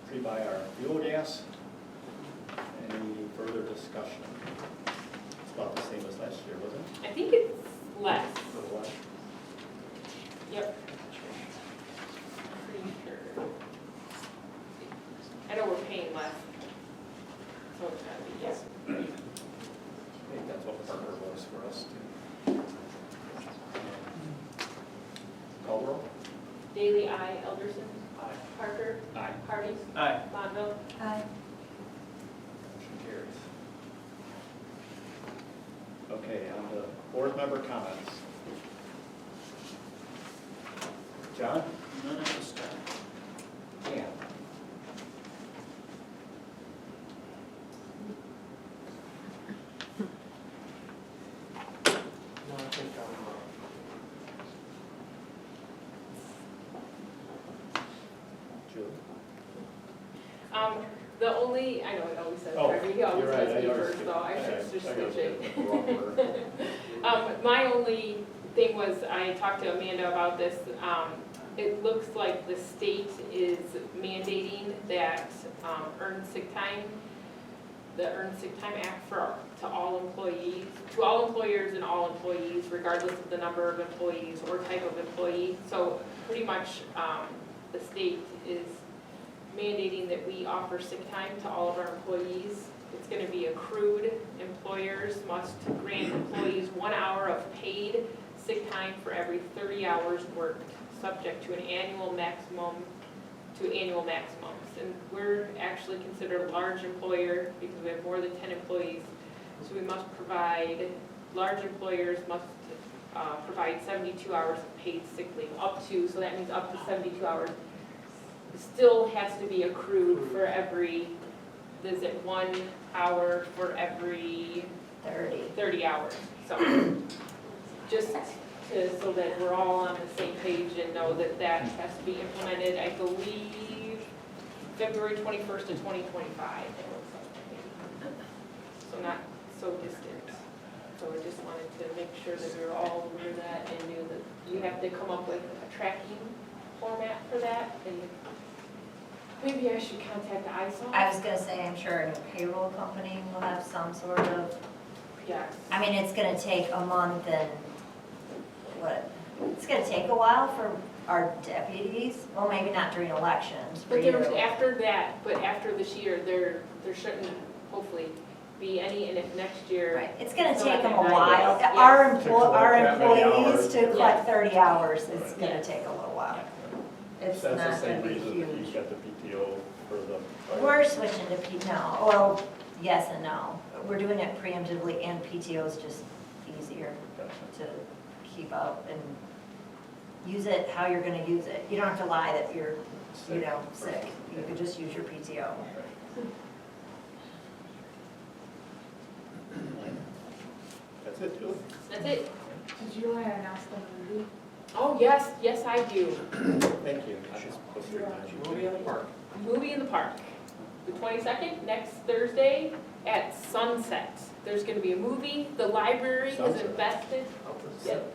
pre-buy our fuel gas. Any further discussion? It's about the same as last year, wasn't it? I think it's less. A little less. Yep. Pretty sure. I know we're paying less. So it's gotta be, yes. I think that's what Parker was for us too. Call roll? Daily, aye. Elderson? Aye. Parker? Aye. Hardy? Aye. Monville? Aye. Motion carries. Okay, on the board member comments. John? None at this time. Dan? No, I think Julie? The only, I know it always says, Oh, Hardy, he always you're right, says I me always first, skip- so I should just I gotta switch it. skip the wrong order. My only thing was, I talked to Amanda about this, it looks like the state is mandating that earned sick time, the Earned Sick Time Act to all employees, to all employers and all employees, regardless of the number of employees or type of employee. So pretty much the state is mandating that we offer sick time to all of our employees. It's going to be accrued. Employers must grant employees 1 hour of paid sick time for every 30 hours worked, subject to annual maximums. And we're actually considered a large employer because we have more than 10 employees. So we must provide, large employers must provide 72 hours of paid sick leave, so that means up to 72 hours. Still has to be accrued for every, is it 1 hour for every 30 hours? So just so that we're all on the same page and know that that has to be implemented, I believe, February 21st of 2025. So not so distant. So I just wanted to make sure that we were all aware of that and knew that you have to come up with a tracking format for that. And maybe I should contact Iosco. I was gonna say, I'm sure a payroll company will have some sort of, Yes. I mean, it's gonna take a month and, it's gonna take a while for our deputies, well, maybe not during elections, for But you. there, after that, but after this year, there shouldn't hopefully be any, and if next year. Right, it's gonna So take them a like while. yes. Our Takes that many employees hours. to collect 30 hours, it's gonna Yes. take a little while. It's That's the not same gonna be reason that you huge. got the PTO for the. We're switching to no, well, yes and no. We're doing it preemptively and PTO is just easier to keep up and use it how you're gonna use it. You don't have to lie that you're, sick. You could just use your PTO. That's it, Julie? That's it. Did you want to announce the movie? Oh, yes, I do. Thank you. I just put three times. Movie in the park. Movie in the Park, the 22nd, next Thursday at sunset. There's gonna be a movie, the library has Sunset. invested. Yep.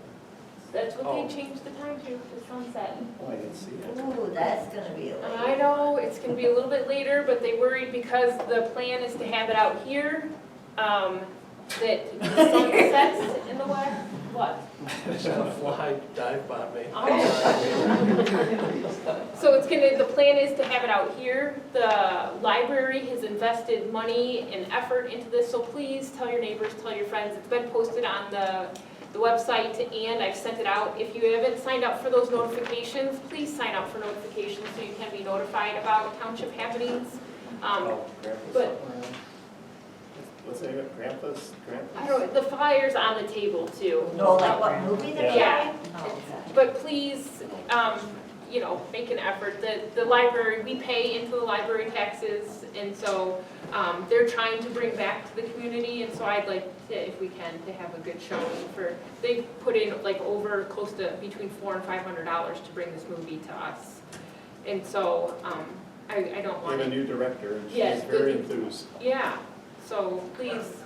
That's what Oh. they changed the time to sunset. Oh, I didn't see it. Ooh, that's gonna be late. I know, it's gonna be a little bit later, but they worried because the plan is to have it out here, that the sun sets in the west. What? Just a fly dive bomb me. So the plan is to have it out here. The library has invested money and effort into this, so please tell your neighbors, tell your friends. It's been posted on the website and I've sent it out. If you haven't signed up for those notifications, please sign up for notifications so you can be notified about township happenings. Oh, Grandpa's but- somewhere. What's the name of it? Grandpa's? I don't know, the flyer's on the table too. No, like what movie they're Yeah. showing? Oh, okay. But please, make an effort. The library, we pay into the library taxes, and so they're trying to bring back to the community, and so I'd like to, if we can, to have a good showing for, they've put in like over close to between $400 and $500 to bring this movie to us. And so I don't We want have a it. new director, and she's Yes, very good. enthused. Yeah, so please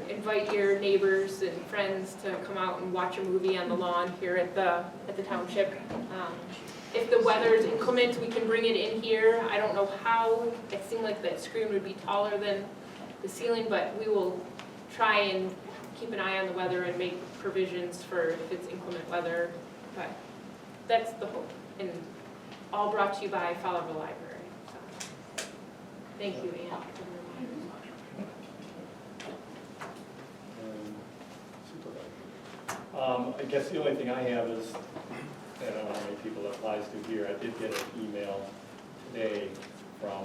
invite your neighbors and friends to come out and watch a movie on the lawn here at the township. If the weather is inclement, we can bring it in here. I don't know how, it seemed like that screen would be taller than the ceiling, but we will try and keep an eye on the weather and make provisions for if it's inclement weather. But that's the hope, and all brought to you by Fowlerville Library. So, thank you, Ann. for the reminder. I guess the only thing I have is, I don't know how many people it applies to here, I did get an email today from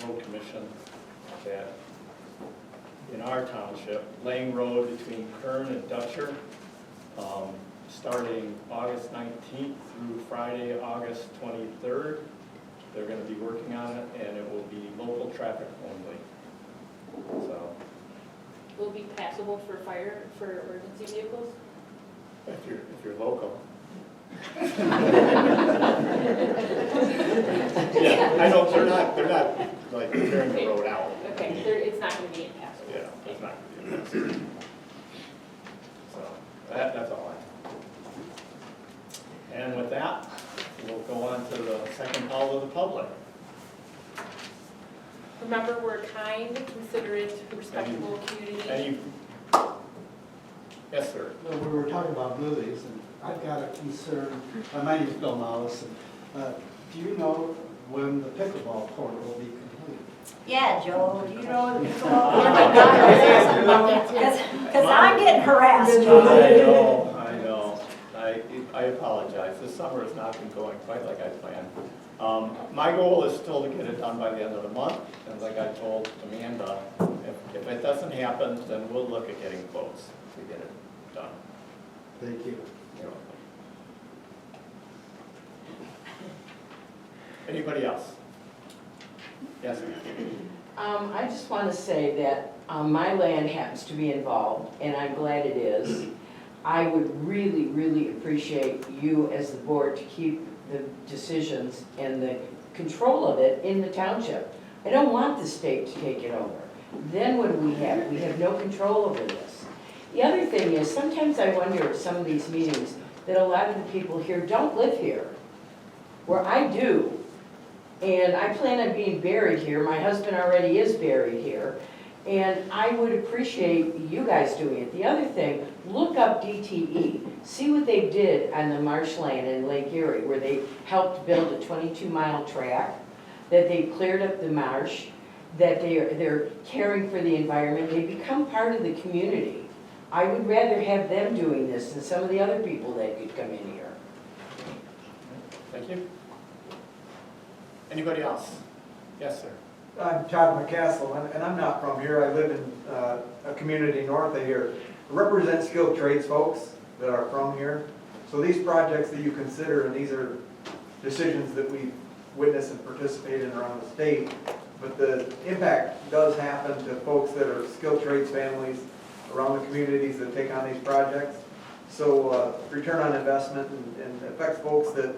Road Commission that in our township, Lang Road between Kern and Dutcher, starting August 19th through Friday, August 23rd, they're gonna be working on it, and it will be local traffic only. So, Will it be passable for fire, for emergency vehicles? if you're local. Yeah, I know, they're not like clearing the road out. Okay, it's not gonna be impassable. Yeah, it's not gonna be impassable. So, that's all I have. And with that, we'll go on to the second call of the public. Remember, we're a kind, considerate, respectable community. Any? Yes, sir. Well, we were talking about movies, and I've got a concern. My name is Bill Mollison. Do you know when the pickleball court will be complete? Yeah, Joe, do you know the pickleball? Oh my God, because I'm getting harassed, Joe. I know. I apologize. This summer has not been going quite like I planned. My goal is still to get it done by the end of the month, and like I told Amanda, if it doesn't happen, then we'll look at getting quotes to get it done. Thank you. You're welcome. Anybody else? Yes, ma'am. I just want to say that my land happens to be involved, and I'm glad it is. I would really, really appreciate you as the board to keep the decisions and the control of it in the township. I don't want the state to take it over. Then what do we have? We have no control over this. The other thing is, sometimes I wonder at some of these meetings that a lot of the people here don't live here, where I do. And I plan on being buried here. My husband already is buried here. And I would appreciate you guys doing it. The other thing, look up DTE. See what they did on the marshland in Lake Erie, where they helped build a 22-mile track, that they cleared up the marsh, that they're caring for the environment. They become part of the community. I would rather have them doing this than some of the other people that could come in here. Thank you. Anybody else? Yes, sir. I'm Todd McCassell, and I'm not from here. I live in a community north of here. I represent skilled trades folks that are from here. So these projects that you consider, and these are decisions that we witness and participate in around the state, but the impact does happen to folks that are skilled trades families around the communities that take on these projects. So return on investment and affects folks that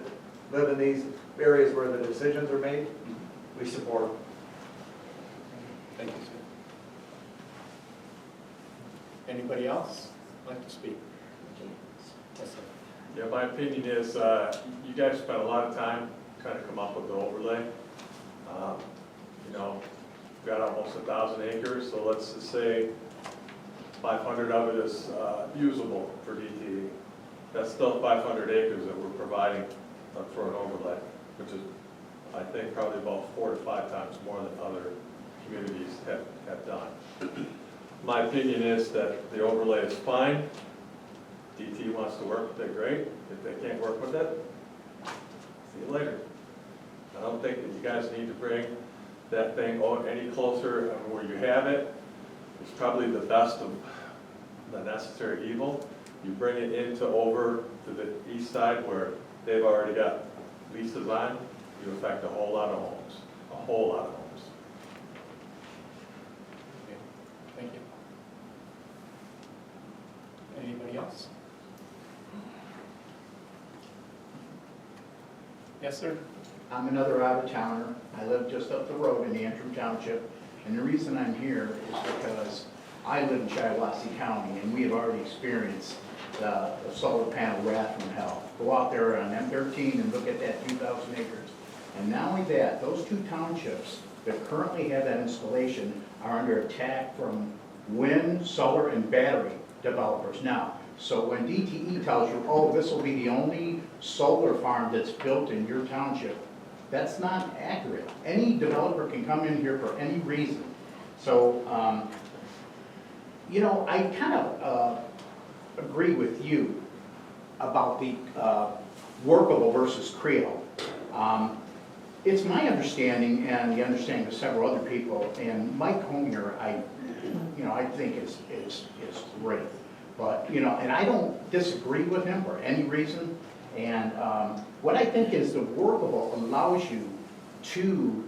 live in these areas where the decisions are made. We support them. Thank you, sir. Anybody else like to speak? Yes, sir. Yeah, my opinion is you guys spent a lot of time trying to come up with the overlay. You know, we've got almost 1,000 acres, so let's just say 500 of it is usable for DTE. That's still 500 acres that we're providing for an overlay, which is, I think, probably about 4 to 5 times more than other communities have done. My opinion is that the overlay is fine. DTE wants to work with it, great. If they can't work with it, see you later. I don't think that you guys need to bring that thing any closer where you have it. It's probably the best of the necessary evil. You bring it into over to the east side where they've already got leases on, you affect a whole lot of homes, a whole lot of homes. Okay. Thank you. Anybody else? Yes, sir. I'm another out-of-towner. I live just up the road in Antrim Township, and the reason I'm here is because I live in Shiawassee County, and we have already experienced the solar panel wrath from hell. Go out there on M13 and look at that 2,000 acres. And not only that, those two townships that currently have that installation are under attack from wind, solar, and battery developers now. So when DTE tells you, oh, this will be the only solar farm that's built in your township, that's not accurate. Any developer can come in here for any reason. So, you know, I kind of agree with you about the workable versus CREO. It's my understanding, and the understanding of several other people, and Mike Homier, I think is great. But, you know, and I don't disagree with him for any reason. And what I think is the workable allows you to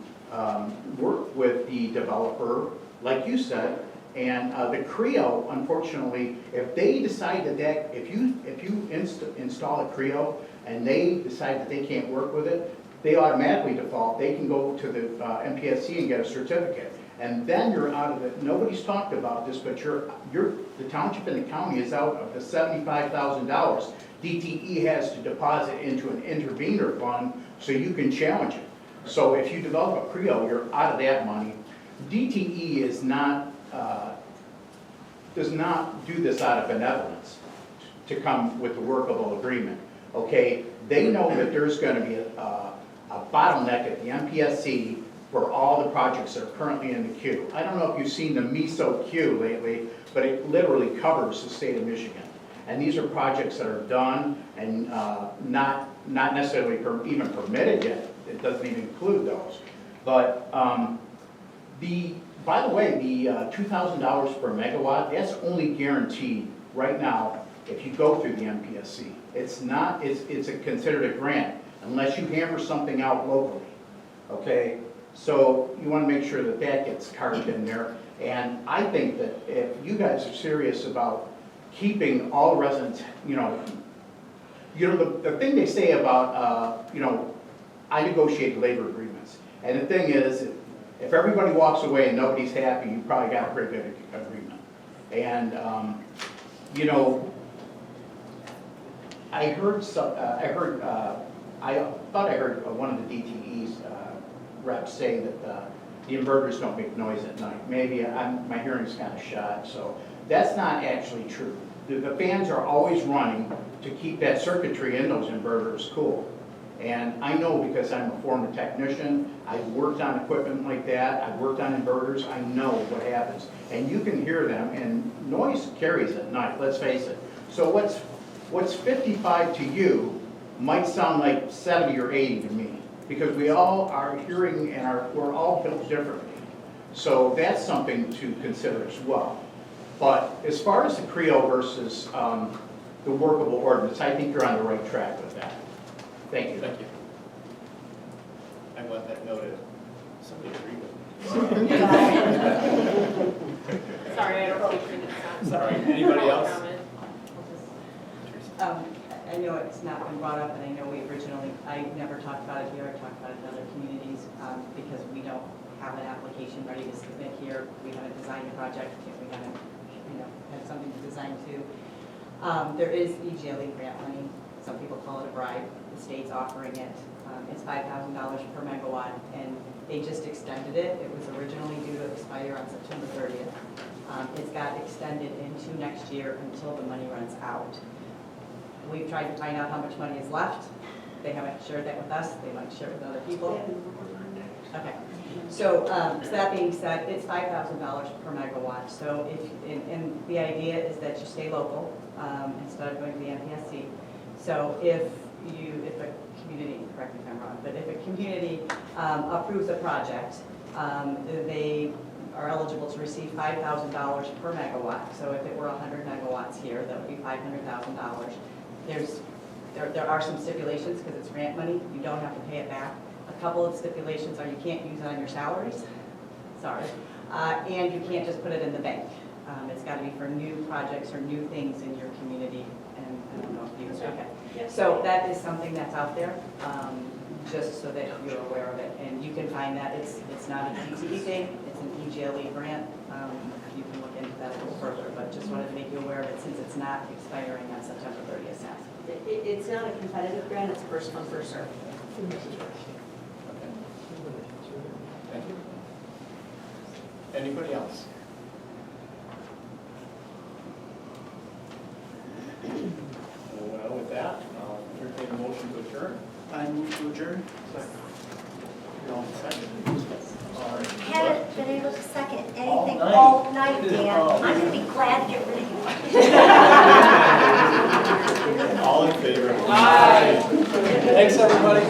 work with the developer, like you said, and the CREO, unfortunately, if they decide that if you install a CREO and they decide that they can't work with it, they automatically default. They can go to the MPSC and get a certificate. And then you're out of it. Nobody's talked about this, but the township and the county is out of the $75,000 DTE has to deposit into an intervenor fund so you can challenge it. So if you develop a CREO, you're out of that money. DTE is not, does not do this out of benevolence to come with the workable agreement. Okay, they know that there's going to be a bottleneck at the MPSC for all the projects that are currently in the queue. I don't know if you've seen the MISO Queue lately, but it literally covers the state of Michigan. And these are projects that are done and not necessarily even permitted yet. It doesn't even include those. But by the way, the $2,000 per megawatt, that's only guaranteed right now if you go through the MPSC. It's not, it's considered a grant unless you hammer something out locally, okay? So you want to make sure that that gets carved in there. And I think that if you guys are serious about keeping all residents, the thing they say about, I negotiate labor agreements. And the thing is, if everybody walks away and nobody's happy, you probably got a pretty good agreement. And, I thought I heard one of the DTE's reps say that the inverters don't make noise at night. Maybe my hearing's kind of shot, so that's not actually true. The fans are always running to keep that circuitry in those inverters cool. And I know because I'm a former technician, I've worked on equipment like that, I've worked on inverters, I know what happens. And you can hear them, and noise carries at night, let's face it. So what's 55 to you might sound like 70 or 80 to me, because we all are hearing and we're all built differently. So that's something to consider as well. But as far as the CREO versus the workable ordinance, I think you're on the right track with that. Thank you. Thank you. I want that noted. Somebody agree with me. Sorry, I don't think we can. Sorry, anybody else? I know it's not been brought up, and I know I never talked about it here, I talked about it in other communities, because we don't have an application ready to submit here. We haven't designed a project, we haven't, had something to design to. There is EGLE grant money. Some people call it a bribe. The state's offering it. It's $5,000 per megawatt, and they just extended it. It was originally due to expire on September 30th. It's got extended into next year until the money runs out. We've tried to find out how much money is left. They haven't shared that with us. They might share it with other people. Okay. So, that being said, it's $5,000 per megawatt. So and the idea is that you stay local instead of going to the MPSC. So if a community, correct me if I'm wrong, but if a community approves a project, they are eligible to receive $5,000 per megawatt. So if it were 100 megawatts here, that would be $500,000. There are some stipulations because it's grant money. You don't have to pay it back. A couple of stipulations are you can't use it on your salaries. Sorry. And you can't just put it in the bank. It's got to be for new projects or new things in your community. And I don't know if you okay. So that is something that's out there. just so that you're aware of it. And you can find that, it's not a DTE thing, it's an EGLE grant. You can look into that a little further, but just wanted to make you aware of it since it's not expiring on September 30th. It's not a competitive grant, it's first come, first served. Thank you. Anybody else? Well, with that, I'll entertain a motion to adjourn. I move to adjourn. Second. Haven't been able to second All anything night. all night, Dan. I'm gonna be glad to get rid of you. All in favor? Aye. Thanks, everybody.